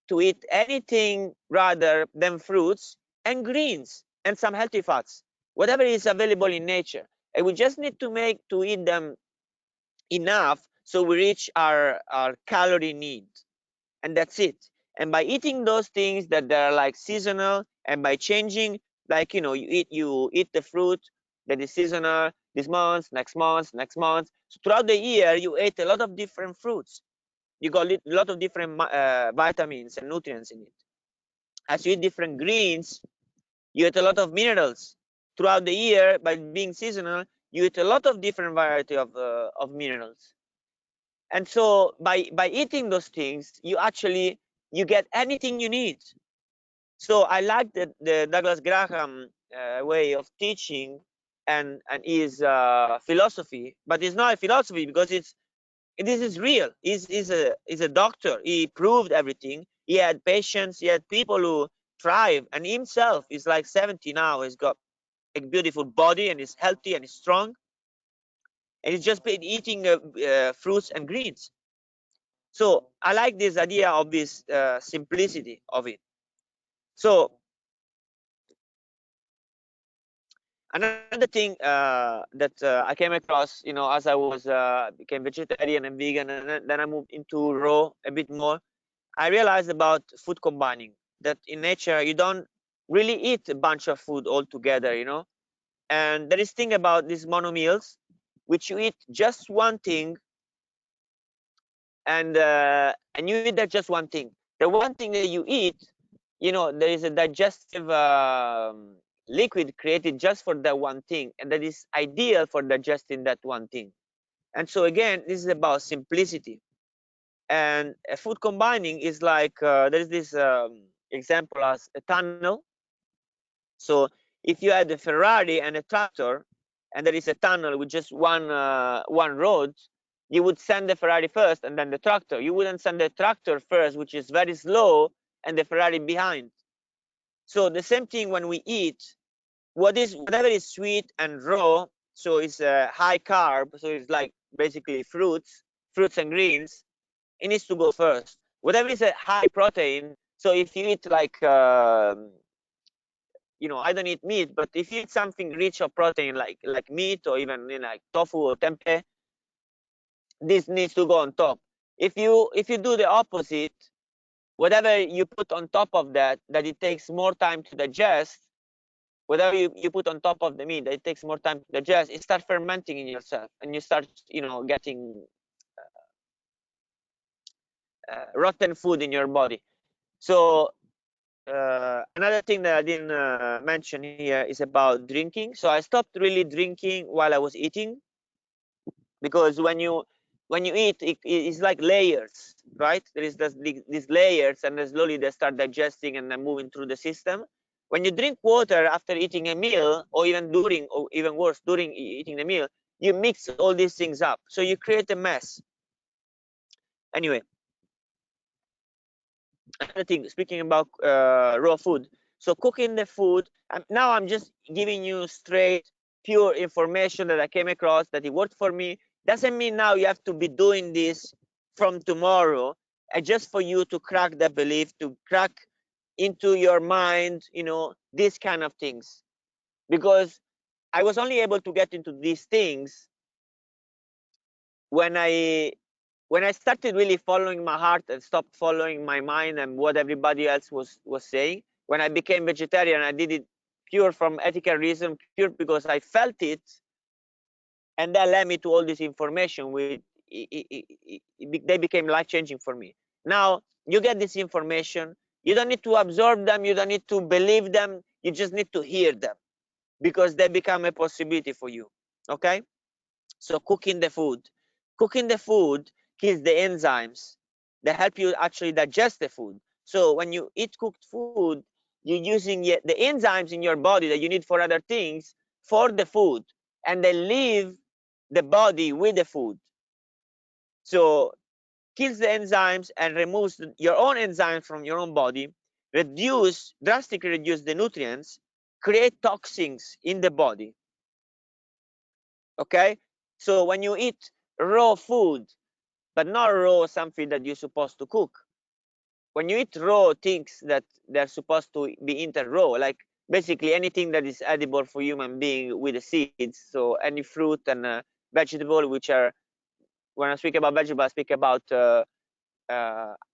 to eat anything rather than fruits and greens and some healthy fats, whatever is available in nature. And we just need to eat them enough so we reach our calorie need. And that's it. And by eating those things that are like seasonal, and by changing, like, you eat the fruit that is seasonal this month, next month, next month. So throughout the year, you ate a lot of different fruits. You got a lot of different vitamins and nutrients in it. As you eat different greens, you eat a lot of minerals. Throughout the year, by being seasonal, you eat a lot of different variety of minerals. And so by eating those things, you get anything you need. So I like the Douglas Graham way of teaching and his philosophy, but it's not a philosophy because this is real. He's a doctor. He proved everything. He had patients. He had people who thrive, and himself is like 70 now. He's got a beautiful body and is healthy and is strong, and he's just been eating fruits and greens. So I like this idea of this simplicity of it. So another thing that I came across, as I was became vegetarian and vegan, and then I moved into raw a bit more. I realized about food combining, that in nature you don't really eat a bunch of food all together, And there is thing about these mono meals, which you eat just one thing, and you eat that just one thing. The one thing that you eat, there is a digestive liquid created just for that one thing, and that is ideal for digesting that one thing. And so again, this is about simplicity. And food combining is like there is this example as a tunnel. So if you had a Ferrari and a tractor, and there is a tunnel with just one road, you would send the Ferrari first and then the tractor. You wouldn't send the tractor first, which is very slow, and the Ferrari behind. So the same thing when we eat, whatever is sweet and raw, so it's high carb, so it's like basically fruits and greens, it needs to go first. Whatever is a high protein, so if you eat like I don't eat meat, but if you eat something rich of protein like meat, or even like tofu or tempeh, this needs to go on top. If you do the opposite, whatever you put on top of that it takes more time to digest, whatever you put on top of the meat that it takes more time to digest, it starts fermenting in yourself, and you start getting rotten food in your body. So another thing that I didn't mention here is about drinking. So I stopped really drinking while I was eating, because when you eat, it's like layers, right? There is these layers, and then slowly they start digesting and then moving through the system. When you drink water after eating a meal, or even during, or even worse, during eating the meal, you mix all these things up, so you create a mess. Anyway, another thing, speaking about raw food, so cooking the food, now I'm just giving you straight pure information that I came across that it worked for me. Doesn't mean now you have to be doing this from tomorrow, just for you to crack the belief, to crack into your mind, these kind of things. Because I was only able to get into these things when I started really following my heart and stopped following my mind and what everybody else was saying. When I became vegetarian, I did it pure from ethical reason, pure because I felt it, and that led me to all this information. They became life-changing for me. Now you get this information, you don't need to absorb them, you don't need to believe them, you just need to hear them, because they become a possibility for you. Okay, so cooking the food. Cooking the food kills the enzymes that help you actually digest the food. So when you eat cooked food, you're using the enzymes in your body that you need for other things for the food, and they leave the body with the food. So kills the enzymes and removes your own enzymes from your own body, drastically reduce the nutrients, create toxins in the body. Okay, so when you eat raw food, but not raw something that you're supposed to cook, when you eat raw things that they're supposed to be eaten raw, like basically anything that is edible for human being with the seeds, so any fruit and vegetable, which are, when I speak about vegetable, I speak about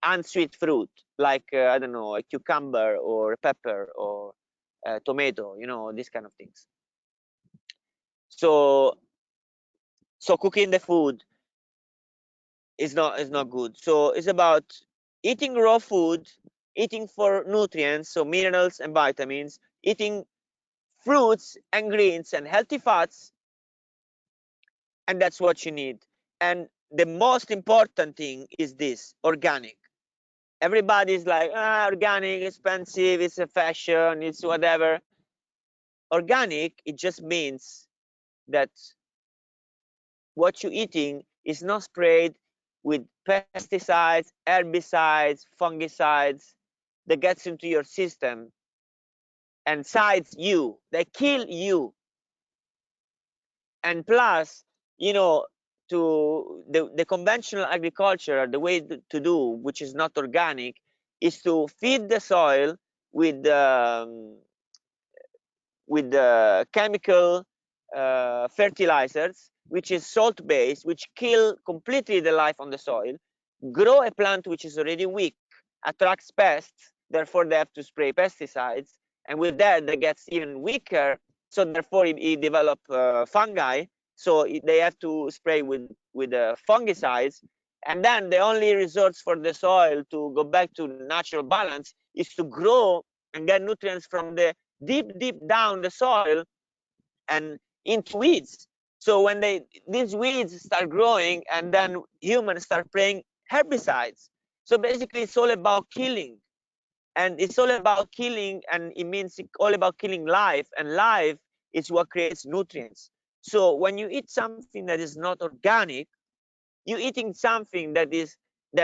unsweet fruit, like I don't know, a cucumber or a pepper or tomato, you know, these kind of things. So cooking the food is not good. So it's about eating raw food, eating for nutrients, so minerals and vitamins, eating fruits and greens and healthy fats, and that's what you need. And the most important thing is this: organic. Everybody's like, organic, expensive, it's a fashion, it's whatever. Organic, it just means that what you're eating is not sprayed with pesticides, herbicides, fungicides that gets into your system and sides you, they kill you. And plus, you know, to the conventional agriculture, the way to do, which is not organic, is to feed the soil with chemical fertilizers, which is salt based, which kill completely the life on the soil, grow a plant which is already weak, attracts pests, therefore they have to spray pesticides, and with that they gets even weaker, so therefore it develop fungi, so they have to spray with fungicides, and then the only resource for the soil to go back to natural balance is to grow and get nutrients from the deep down the soil and into weeds. So when these weeds start growing, and then humans start spraying herbicides. So basically it's all about killing, and it's all about killing, and it means it's all about killing life, and life is what creates nutrients. So when you eat something that is not organic, you're eating something that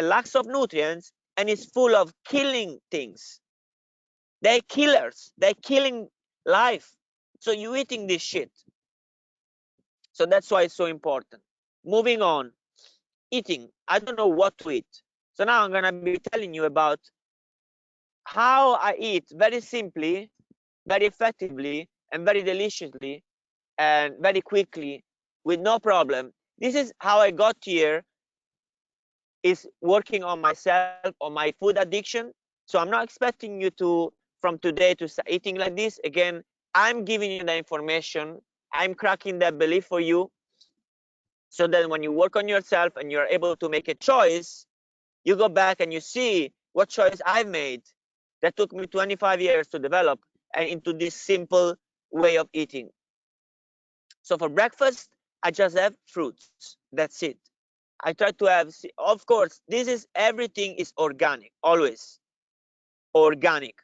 lacks of nutrients and is full of killing things. They're killers, they're killing life. So you're eating this shit. So that's why it's so important. Moving on, eating. I don't know what to eat. So now I'm gonna be telling you about how I eat very simply, very effectively, and very deliciously, and very quickly, with no problem. This is how I got here, is working on myself, on my food addiction. So I'm not expecting you to, from today, to start eating like this. Again, I'm giving you the information. I'm cracking that belief for you, so that when you work on yourself and you're able to make a choice, you go back and you see what choice I've made that took me 25 years to develop, and into this simple way of eating. So for breakfast, I just have fruits. That's it. I try to have, of course, this is, everything is organic, always organic.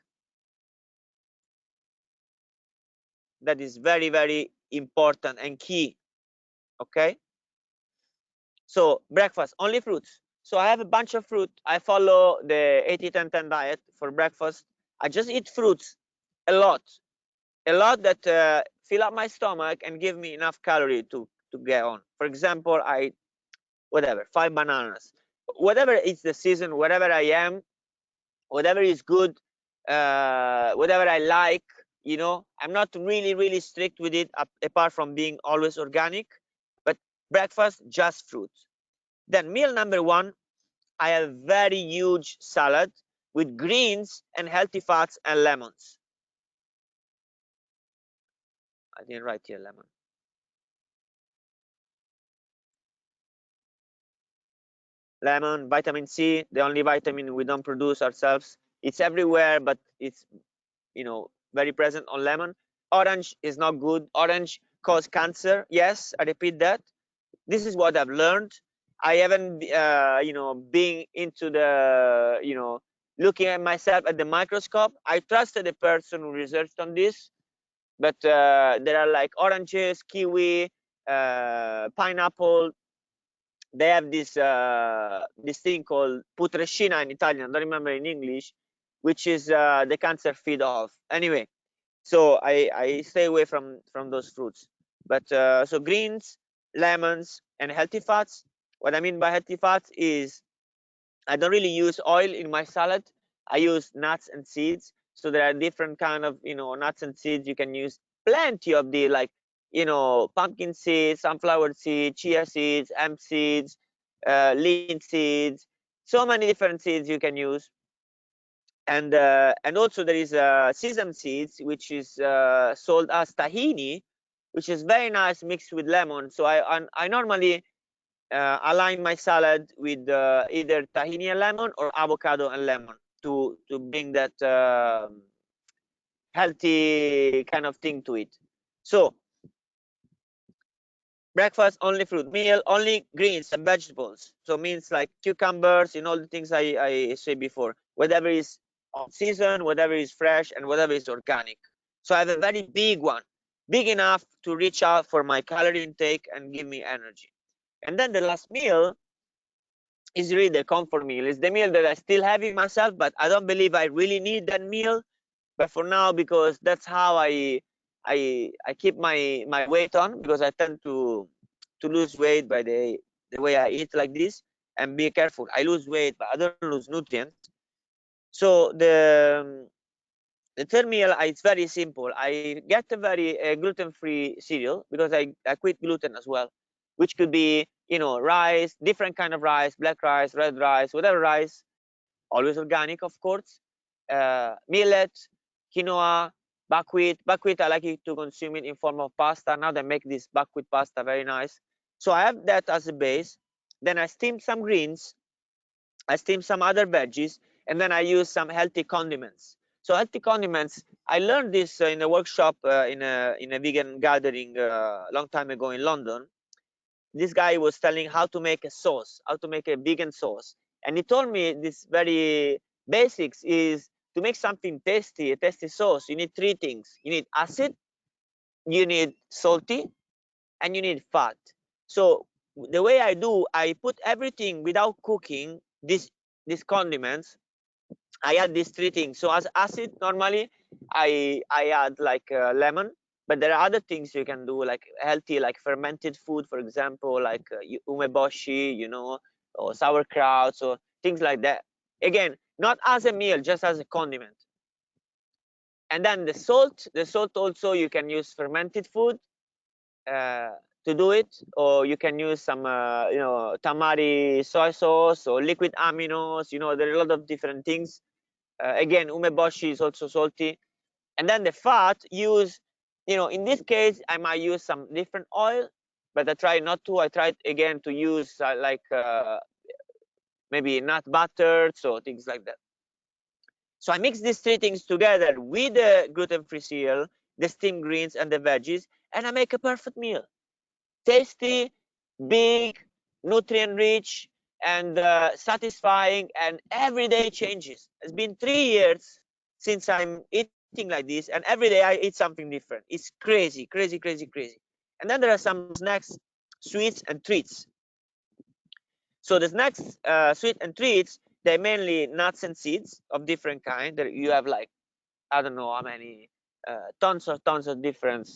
That is very, very important and key. Okay. So breakfast, only fruits. So I have a bunch of fruit. I follow the 80-10-10 diet for breakfast. I just eat fruits a lot, that fill up my stomach and give me enough calorie to get on. For example, I whatever 5 bananas, whatever is the season, whatever I am, whatever is good, whatever I like. You know, I'm not really strict with it, apart from being always organic. But breakfast, just fruits. Then meal number one, I have very huge salad with greens and healthy fats and lemons. I didn't write here lemon. Lemon, vitamin C, the only vitamin we don't produce ourselves. It's everywhere, but it's, you know, very present on lemon. Orange is not good. Orange cause cancer. Yes, I repeat that. This is what I've learned. I haven't you know, being into the, you know, looking at myself at the microscope. I trusted the person who researched on this, but there are like oranges, kiwi, pineapple. They have this thing called putrescina in Italian, I don't remember in English, which is the cancer feed off. Anyway, so I stay away from those fruits. But so greens, lemons, and healthy fats. What I mean by healthy fats is I don't really use oil in my salad. I use nuts and seeds. So there are different kind of, you know, nuts and seeds. You can use plenty of the, like, you know, pumpkin seeds, sunflower seeds, chia seeds, hemp seeds, lean seeds. So many different seeds you can use. And also there is sesame seeds, which is sold as tahini, which is very nice mixed with lemon. So I normally align my salad with either tahini and lemon or avocado and lemon to bring that healthy kind of thing to it. So breakfast only fruit, meal only greens and vegetables. So means like cucumbers and all the things I say before, whatever is on season, whatever is fresh, and whatever is organic. So I have a very big one, big enough to reach out for my calorie intake and give me energy. And then the last meal is really the comfort meal. It's the meal that I still having myself, but I don't believe I really need that meal. But for now, because that's how I keep my weight on, because I tend to lose weight by the way I eat like this. And be careful, I lose weight, but I don't lose nutrients. So the third meal, it's very simple. I get a very gluten-free cereal, because I quit gluten as well, which could be, you know, rice, different kind of rice, black rice, red rice, whatever rice, always organic, of course. Millet, quinoa, buckwheat. Buckwheat, I like it to consume it in form of pasta. Now they make this buckwheat pasta very nice. So I have that as a base. Then I steam some greens. I steam some other veggies, and then I use some healthy condiments. So healthy condiments, I learned this in a workshop in a vegan gathering a long time ago in London. This guy was telling how to make a sauce, how to make a vegan sauce, and he told me this very basics is to make something tasty, a tasty sauce. You need three things: you need acid, you need salty, and you need fat. So the way I do, I put everything without cooking. These condiments, I add these three things. So as acid, normally I add like lemon, but there are other things you can do, like healthy, like fermented food, for example, like umeboshi, you know, or sauerkraut, or things like that. Again, not as a meal, just as a condiment. And then the salt also you can use fermented food uh, to do it, or you can use some you know, tamari soy sauce or liquid aminos. You know, there are a lot of different things. Again, umeboshi is also salty. And then the fat, use, you know, in this case I might use some different oil, but I try not to. I tried again to use like maybe nut butter, so things like that. So I mix these three things together with the gluten-free cereal, the steamed greens, and the veggies, and I make a perfect meal. Tasty, big, nutrient rich, and satisfying, and every day changes. It's been 3 years since I'm eating like this, and every day I eat something different. It's crazy, crazy, crazy, crazy. And then there are some snacks, sweets, and treats. So the snacks, sweet and treats, they're mainly nuts and seeds of different kind. There you have like, I don't know how many, tons of different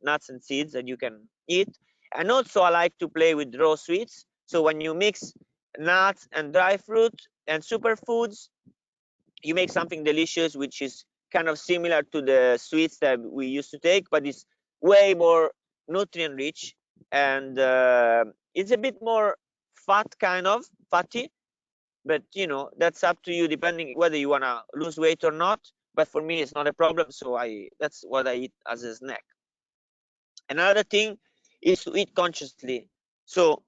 nuts and seeds that you can eat. And also I like to play with raw sweets. So when you mix nuts and dry fruit and superfoods, you make something delicious, which is kind of similar to the sweets that we used to take, but it's way more nutrient rich, and it's a bit more fat, kind of fatty, but you know, that's up to you depending whether you want to lose weight or not. But for me, it's not a problem, so that's what I eat as a snack. Another thing is to eat consciously. So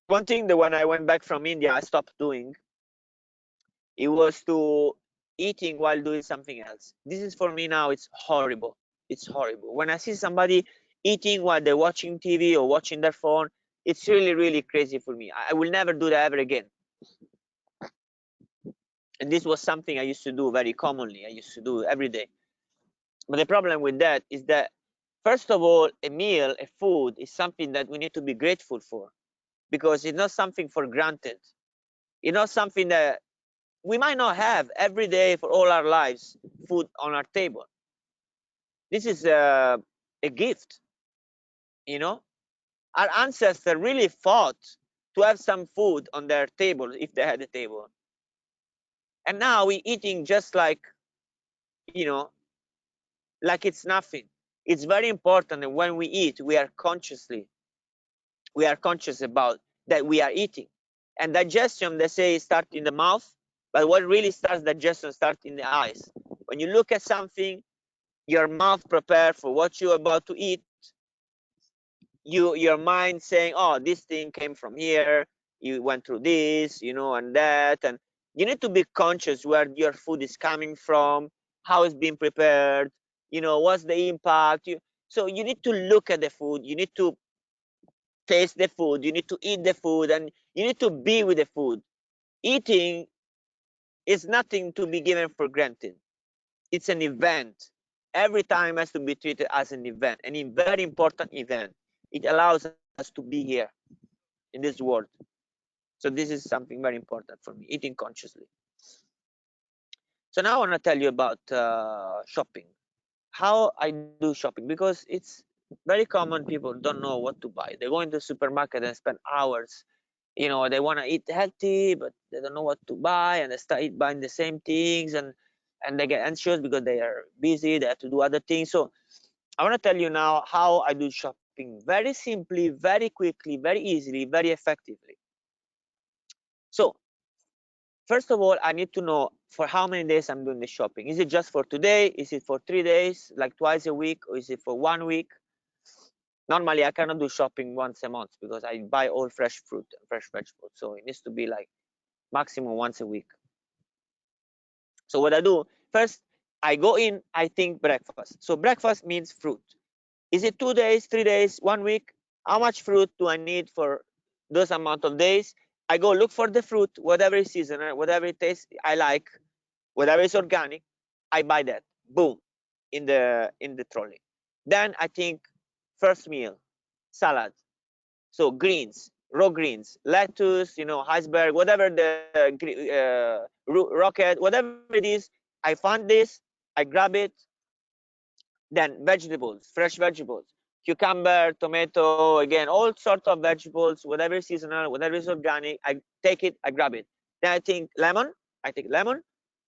one thing that when I went back from India I stopped doing, it was to eating while doing something else. This is, for me now, it's horrible. It's horrible when I see somebody eating while they're watching TV or watching their phone. It's really, really crazy for me. I will never do that ever again. And this was something I used to do very commonly. I used to do every day. But the problem with that is that, first of all, a meal, a food, is something that we need to be grateful for, because it's not something for granted. It's not something that we might not have every day for all our lives, food on our table. This is a gift, you know. Our ancestors really fought to have some food on their table, if they had a table. And now we're eating just like, you know, like it's nothing. It's very important that when we eat, we are conscious about that we are eating. And digestion, they say, starts in the mouth, but what really starts digestion starts in the eyes. When you look at something, your mouth prepare for what you're about to eat. Your mind saying, oh, this thing came from here, you went through this, and that, and you need to be conscious where your food is coming from, how it's being prepared, what's the impact. So you need to look at the food, you need to taste the food, you need to eat the food, and you need to be with the food. Eating is nothing to be given for granted. It's an event. Every time has to be treated as an event, and a very important event. It allows us to be here in this world. So this is something very important for me, eating consciously. So now I want to tell you about shopping, how I do shopping, because it's very common. People don't know what to buy. They go into the supermarket and spend hours. They want to eat healthy, but they don't know what to buy, and they start buying the same things, and they get anxious because they are busy. They have to do other things. So I want to tell you now how I do shopping very simply, very quickly, very easily, very effectively. So first of all, I need to know for how many days I'm doing the shopping. Is it just for today? Is it for 3 days, like twice a week, or is it for 1 week? Normally, I cannot do shopping once a month because I buy all fresh fruit and fresh vegetables. So it needs to be like maximum once a week. So what I do, first, I go in, I think breakfast. So breakfast means fruit. Is it 2 days, 3 days, 1 week? How much fruit do I need for those amount of days? I go look for the fruit, whatever is seasonal, whatever it tastes I like, whatever is organic, I buy that. Boom, in the trolley. Then I think first meal, salad. So greens, raw greens, lettuce, iceberg, whatever rocket, whatever it is. I find this, I grab it. Then vegetables, fresh vegetables, cucumber, tomato, again, all sorts of vegetables, whatever is seasonal, whatever is organic, I take it, I grab it. Then I think lemon,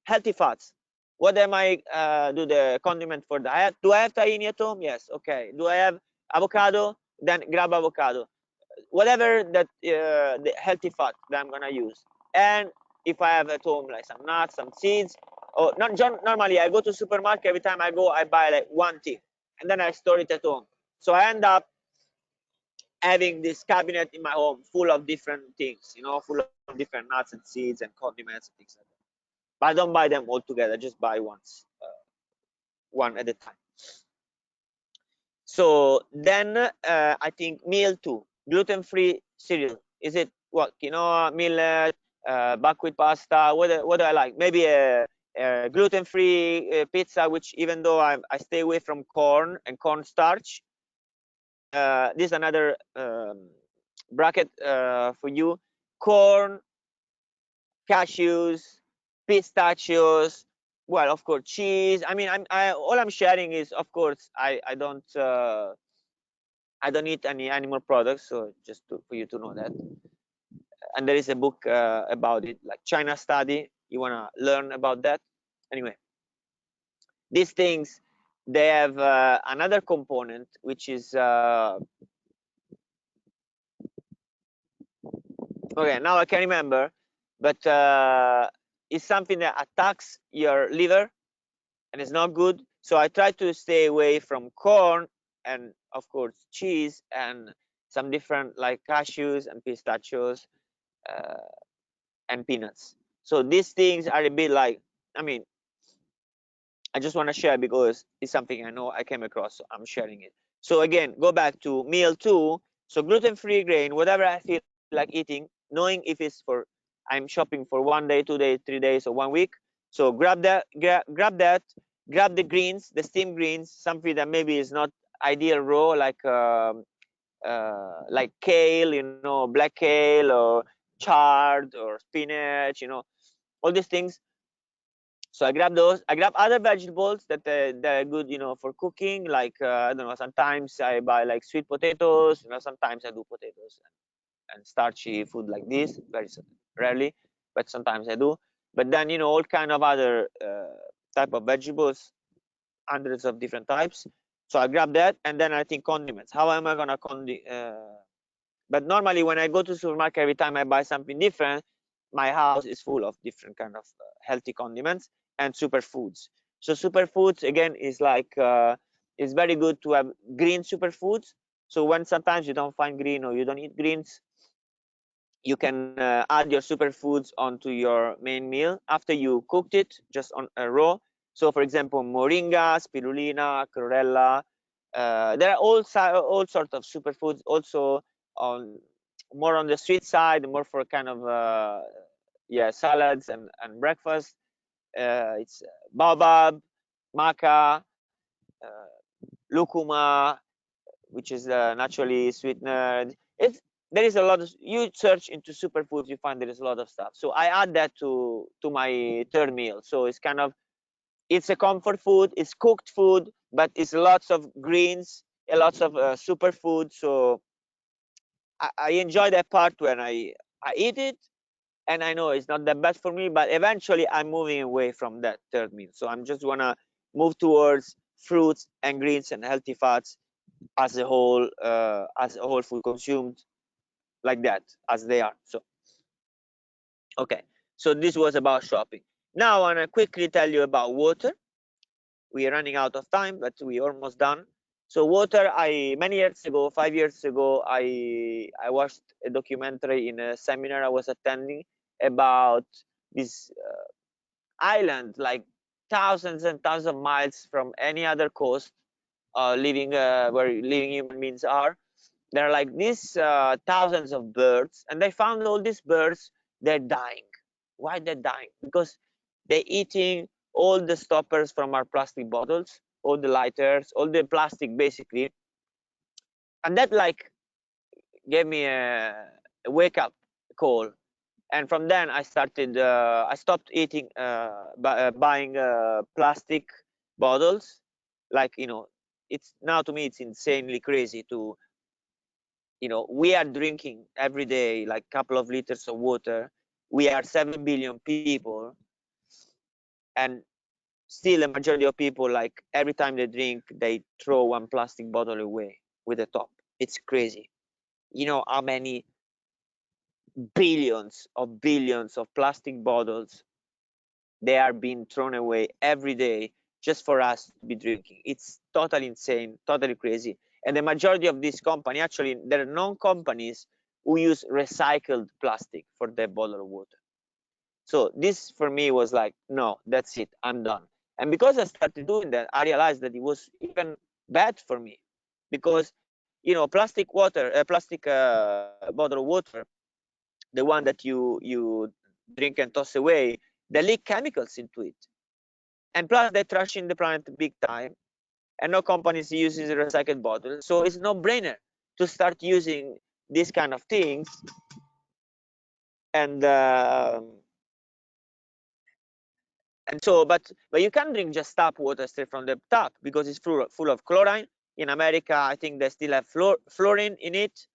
healthy fats. What am I do the condiment for that? Do I have tahini at home? Yes, okay. Do I have avocado? Then grab avocado. Whatever that the healthy fat that I'm gonna use. And if I have at home like some nuts, some seeds, or not normally I go to supermarket, every time I go I buy like one thing and then I store it at home. So I end up having this cabinet in my home full of different things, full of different nuts and seeds and condiments and things like that. But I don't buy them all together, just buy one at a time. So then I think meal 2, gluten-free cereal. Is it what, quinoa, millet, buckwheat pasta? What do I like? Maybe a gluten-free pizza, which even though I stay away from corn and cornstarch. This is another bracket for you. Corn, cashews, pistachios, well, of course, cheese. I mean, all I'm sharing is, of course, I don't eat any animal products, so just for you to know that. And there is a book about it, like China Study. You wanna learn about that? Anyway, these things, they have another component, which is okay. Now I can remember, but it's something that attacks your liver, and it's not good. So I try to stay away from corn and, of course, cheese and some different like cashews and pistachios uh, and peanuts. So these things are a bit like, I mean, I just want to share because it's something I know I came across, so I'm sharing it. So again, go back to meal 2. So gluten-free grain, whatever I feel like eating, knowing if it's for I'm shopping for 1 day, 2 days, 3 days, or 1 week. So grab that, grab the greens, the steamed greens, something that maybe is not ideal raw, like kale, black kale or chard or spinach, all these things. So I grab those. I grab other vegetables that are good, for cooking. Like I don't know. Sometimes I buy like sweet potatoes. Sometimes I do potatoes and starchy food like this. Very rarely, but sometimes I do. But then all kind of other type of vegetables, hundreds of different types. So I grab that, and then I think condiments. How am I gonna but normally when I go to the supermarket, every time I buy something different, my house is full of different kind of healthy condiments and superfoods. So superfoods again is like it's very good to have green superfoods. So when sometimes you don't find green or you don't eat greens, you can add your superfoods onto your main meal after you cooked it, just on a raw. So for example, moringa, spirulina, chlorella. There are all sorts of superfoods also on more on the sweet side, more for kind of salads and breakfast. It's baobab, maca, uh, lucuma, which is naturally sweetened. There is a lot of, you search into superfoods, you find there is a lot of stuff. So I add that to my third meal. So it's a comfort food, it's cooked food, but it's lots of greens, and lots of superfood. So I enjoy that part when I eat it, and I know it's not the best for me, but eventually I'm moving away from that third meal. So I'm just wanna move towards fruits and greens and healthy fats as a whole food consumed like that as they are. So okay, so this was about shopping. Now I want to quickly tell you about water. We are running out of time, but we almost done. So water, I many years ago, 5 years ago, I watched a documentary in a seminar I was attending about this island, like thousands and thousands of miles from any other coast, living where living human beings are. There are like these thousands of birds, and they found all these birds, they're dying. Why they're dying? Because they're eating all the stoppers from our plastic bottles, all the lighters, all the plastic basically. And that like gave me a wake up call. And from then I started I stopped eating buying plastic bottles. Like it's now, to me, it's insanely crazy to we are drinking every day like a couple of liters of water. We are 7 billion people, and still a majority of people, like every time they drink, they throw one plastic bottle away with the top. It's crazy. You know how many billions of plastic bottles they are being thrown away every day just for us to be drinking. It's totally insane, totally crazy. And the majority of this company, actually, there are non-companies who use recycled plastic for their bottle of water. So this for me was like, no, that's it, I'm done. And because I started doing that, I realized that it was even bad for me, because plastic water, plastic bottle of water, the one that you drink and toss away, they leak chemicals into it, and plus they're trashing the planet big time, and no companies uses recycled bottles. So it's no brainer to start using these kind of things. And uh, and so but you can drink just tap water straight from the tap, because it's full of chlorine. In America, I think they still have fluorine in it,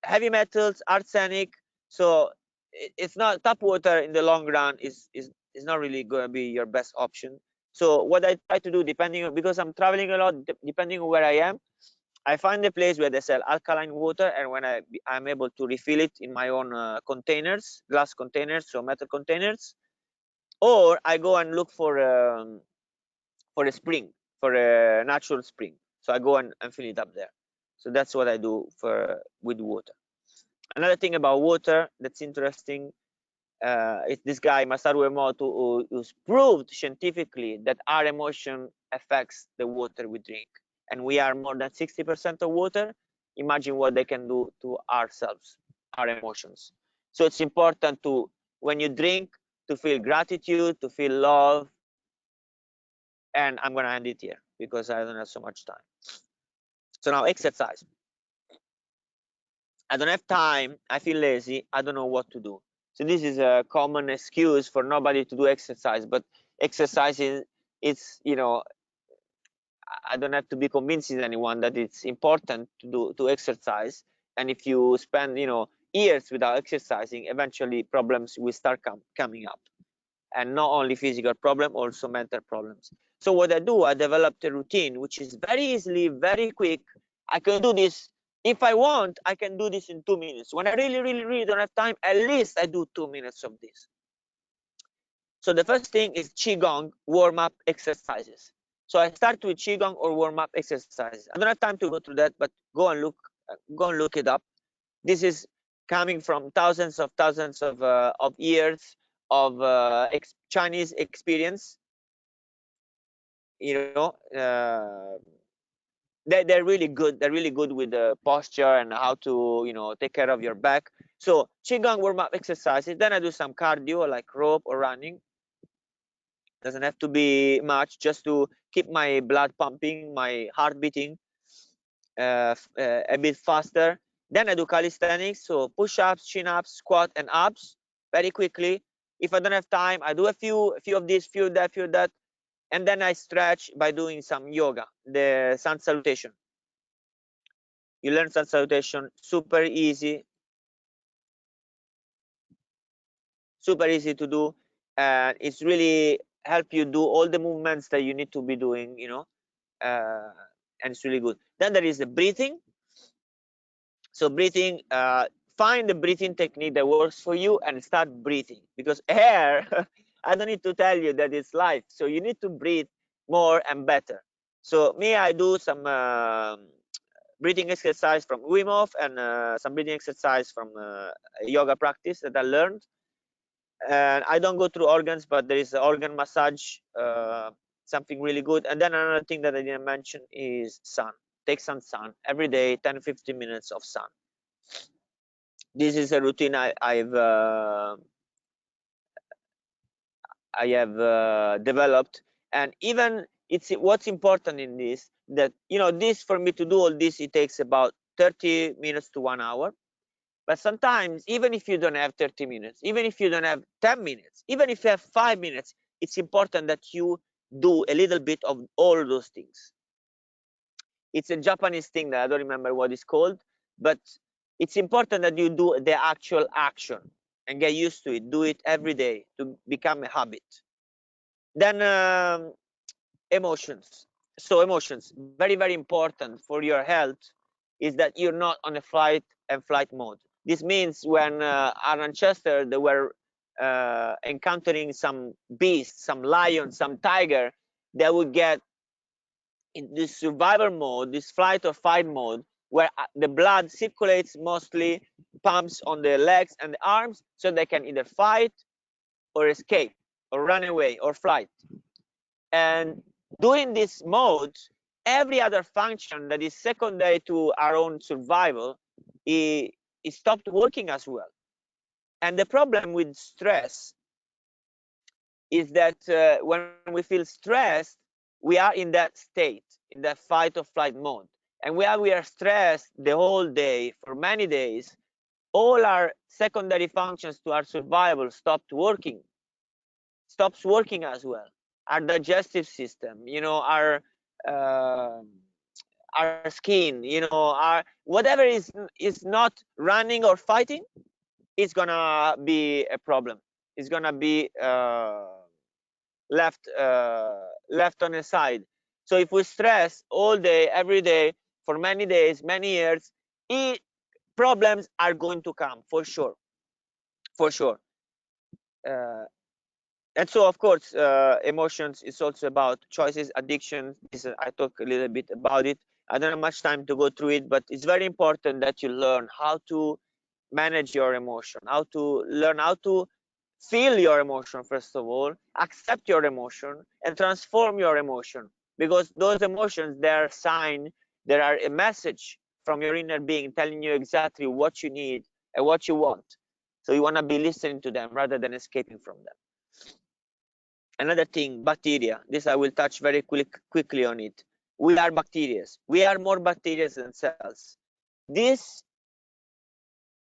heavy metals, arsenic. So it's not, tap water in the long run is not really going to be your best option. So what I try to do, depending on, because I'm traveling a lot, depending on where I am, I find a place where they sell alkaline water, and when I'm able to refill it in my own containers, glass containers, so metal containers, or I go and look for a spring, for a natural spring. So I go and fill it up there. So that's what I do with water. Another thing about water that's interesting is this guy Masaru Emoto, who's proved scientifically that our emotion affects the water we drink, and we are more than 60% of water. imagine what they can do to ourselves, our emotions. So it's important to, when you drink, to feel gratitude, to feel love. And I'm going to end it here because I don't have so much time. So now exercise. I don't have time, I feel lazy, I don't know what to do. So this is a common excuse for nobody to do exercise, but exercising, it's, you know, I don't have to be convincing anyone that it's important to exercise. And if you spend, you know, years without exercising, eventually problems will start coming up. And not only physical problem, also mental problems. So what I do, I developed a routine which is very easily, very quick. I can do this if I want. I can do this in 2 minutes. When I really don't have time, at least I do 2 minutes of this. So the first thing is qigong warm-up exercises. So I start with qigong or warm-up exercises. I don't have time to go through that, but go and look it up. This is coming from thousands of years of Chinese experience. You know, they're really good. They're really good with the posture and how to, you know, take care of your back. So qigong warm-up exercises. Then I do some cardio like rope or running. Doesn't have to be much, just to keep my blood pumping, my heart beating a bit faster. Then I do calisthenics, so push-ups, chin-ups, squat, and abs very quickly. If I don't have time, I do a few of these, few of that, and then I stretch by doing some yoga, the sun salutation. You learn sun salutation, super easy to do, and it's really help you do all the movements that you need to be doing, you know, and it's really good. Then there is the breathing. So breathing, find the breathing technique that works for you and start breathing, because air, I don't need to tell you that it's life. So you need to breathe more and better. So me, I do some breathing exercise from Wim Hof and some breathing exercise from yoga practice that I learned. And I don't go through organs, but there is organ massage, something really good. And then another thing that I didn't mention is sun. Take some sun every day, 10-15 minutes of sun. This is a routine I have developed. And even it's what's important in this, that, you know, this, for me to do all this, it takes about 30 minutes to 1 hour. But sometimes, even if you don't have 30 minutes, even if you don't have 10 minutes, even if you have 5 minutes, it's important that you do a little bit of all those things. It's a Japanese thing that I don't remember what it's called, but it's important that you do the actual action and get used to it. Do it every day to become a habit. Then emotions. So emotions, very important for your health, is that you're not on a fight and flight mode. This means when our ancestors, they were encountering some beast, some lion, some tiger, they would get in this survival mode, this flight or fight mode, where the blood circulates mostly, pumps on the legs and the arms, so they can either fight or escape or run away or flight. And during this mode, every other function that is secondary to our own survival is stopped working as well. And the problem with stress is that when we feel stressed, we are in that state, in that fight or flight mode. And we are stressed the whole day for many days. All our secondary functions to our survival stopped working, stops working as well. Our digestive system, you know, our skin, you know, our whatever is not running or fighting, is gonna be a problem. It's gonna be left on the side. So if we stress all day, every day, for many days, many years, problems are going to come for sure, for sure. And so, of course, emotions is also about choices, addiction. I talk a little bit about it. I don't have much time to go through it, but it's very important that you learn how to manage your emotion, how to learn how to feel your emotion, first of all, accept your emotion, and transform your emotion. Because those emotions, they are a sign, they are a message from your inner being telling you exactly what you need and what you want. So you want to be listening to them rather than escaping from them. Another thing, bacteria. This I will touch very quickly on it. We are bacteria. We are more bacteria than cells. This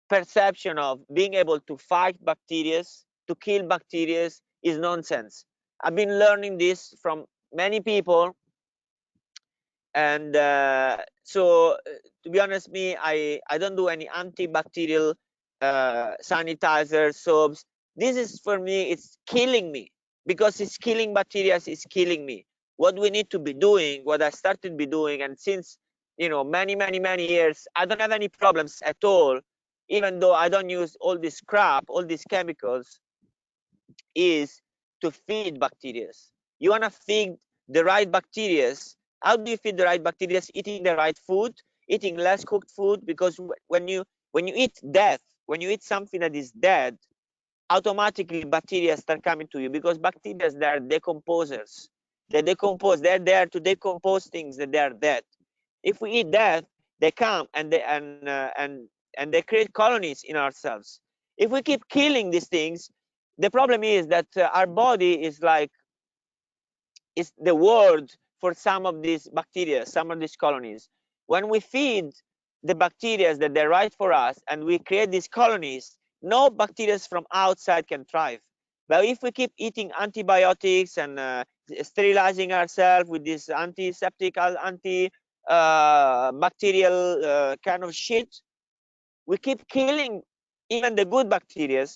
perception of being able to fight bacteria, to kill bacteria, is nonsense. I've been learning this from many people, and to be honest, I don't do any antibacterial sanitizer soaps. This is, for me, it's killing me, because it's killing bacteria, it's killing me. What we need to be doing, what I started to be doing, and since many years, I don't have any problems at all, even though I don't use all this crap, all these chemicals, is to feed bacteria. You want to feed the right bacteria. How do you feed the right bacteria? Eating the right food, eating less cooked food, because when you eat death, when you eat something that is dead, automatically bacteria start coming to you, because bacteria, they are decomposers. They decompose. They're there to decompose things that they are dead. If we eat death, they come and they create colonies in ourselves. If we keep killing these things, the problem is that our body is like, is the word for some of these bacteria, some of these colonies. When we feed the bacteria that they're right for us, and we create these colonies, no bacteria from outside can thrive. But if we keep eating antibiotics and sterilizing ourselves with this antiseptic, bacterial kind of shit, we keep killing even the good bacteria,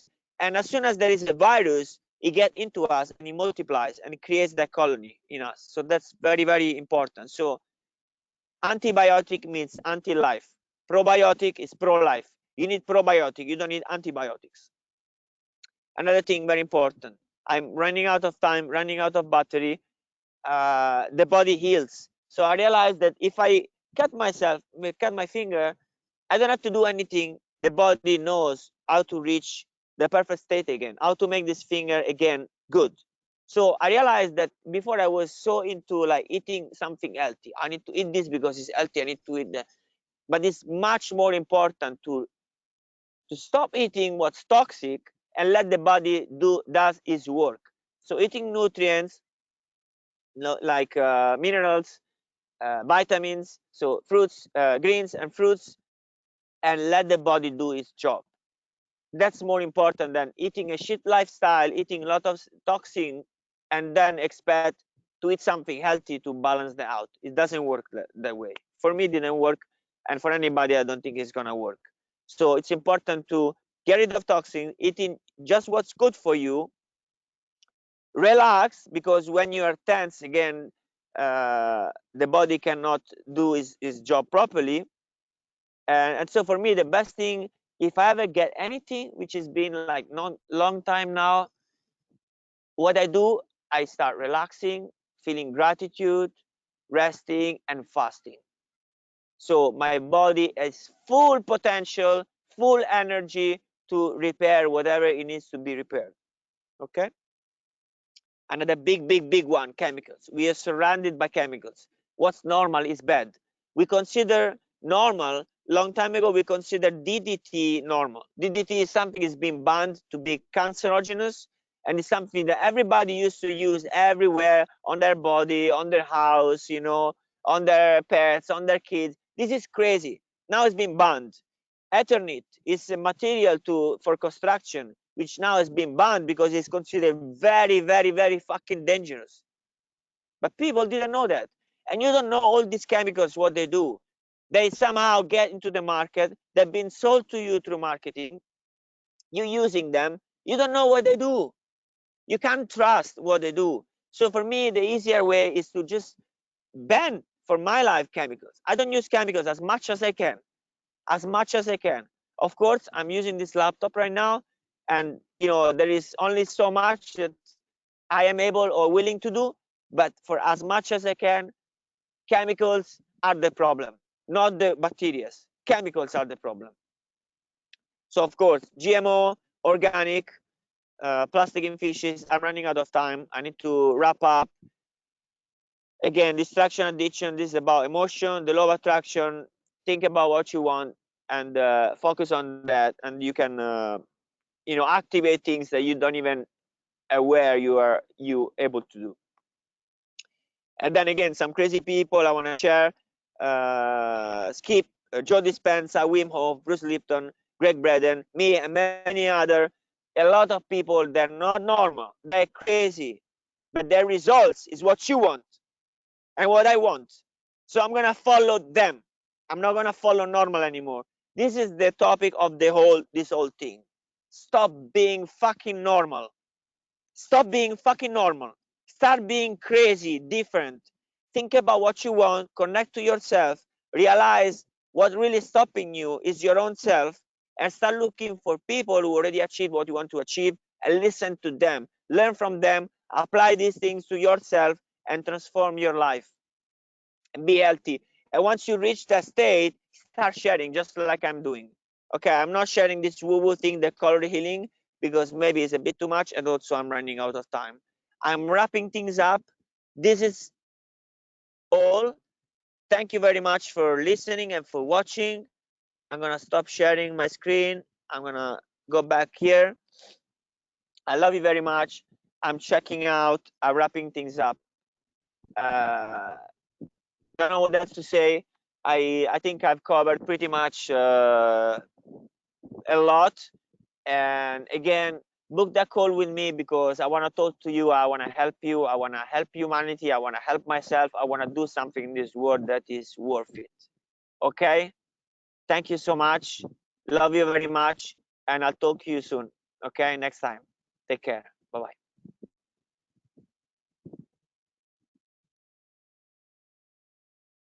and as soon as there is a virus, it gets into us and it multiplies and it creates that colony in us. So that's very important. So antibiotic means anti-life. Probiotic is pro-life. You need probiotic, you don't need antibiotics. Another thing very important, I'm running out of time, running out of battery. The body heals. So I realized that if I cut my finger, I don't have to do anything. The body knows how to reach the perfect state again, how to make this finger again good. So I realized that before I was so into like eating something healthy. I need to eat this because it's healthy. I need to eat that. But it's much more important to stop eating what's toxic and let the body does its work. So eating nutrients, like minerals, vitamins, so fruits, greens and fruits, and let the body do its job. That's more important than eating a shit lifestyle, eating a lot of toxin, and then expect to eat something healthy to balance that out. It doesn't work that way. For me, it didn't work, and for anybody, I don't think it's gonna work. So it's important to get rid of toxin, eating just what's good for you. Relax, because when you are tense, again, the body cannot do its job properly. And so for me, the best thing, if I ever get anything, which has been like not long time now, what I do, I start relaxing, feeling gratitude, resting, and fasting. So my body has full potential, full energy to repair whatever it needs to be repaired. Okay. Another big one, chemicals. We are surrounded by chemicals. What's normal is bad. We consider normal, long time ago, we considered DDT normal. DDT is something that's been banned to be cancerogenous, and it's something that everybody used to use everywhere, on their body, on their house, on their pets, on their kids. This is crazy. Now it's been banned. Eternit is a material for construction, which now has been banned because it's considered very fucking dangerous. But people didn't know that. And you don't know all these chemicals, what they do. They somehow get into the market. They've been sold to you through marketing. You're using them. You don't know what they do. You can't trust what they do. So for me, the easier way is to just ban, for my life, chemicals. I don't use chemicals as much as I can. As much as I can. Of course, I'm using this laptop right now, and there is only so much that I am able or willing to do. But for as much as I can, chemicals are the problem, not the bacteria. Chemicals are the problem. So of course, GMO, organic, plastic in fishes. I'm running out of time. I need to wrap up. Again, distraction addiction. This is about emotion, the law of attraction. think about what you want and focus on that, and you can activate things that you don't even aware you able to do. And then again, some crazy people I want to share: Skip, Joe Dispenza, Wim Hof, Bruce Lipton, Greg Braden, me, and many other. A lot of people, they're not normal, they're crazy, but their results is what you want and what I want. So I'm gonna follow them. I'm not gonna follow normal anymore. This is the topic of this whole thing. Stop being fucking normal. Stop being fucking normal. Start being crazy, different. Think about what you want, connect to yourself, realize what really stopping you is your own self, and start looking for people who already achieved what you want to achieve and listen to them. Learn from them, apply these things to yourself, and transform your life. And be healthy. And once you reach that state, start sharing, just like I'm doing. Okay, I'm not sharing this woo-woo thing, the color healing, because maybe it's a bit too much, and also I'm running out of time. I'm wrapping things up. This is all. Thank you very much for listening and for watching. I'm gonna stop sharing my screen. I'm gonna go back here. I love you very much. I'm checking out. I'm wrapping things up. Don't know what else to say. I think I've covered pretty much a lot. And again, book that call with me, because I want to talk to you. I want to help you. I want to help humanity. I want to help myself. I want to do something in this world that is worth it. Okay? Thank you so much. Love you very much. And I'll talk to you soon. Okay? Next time. Take care. Bye-bye.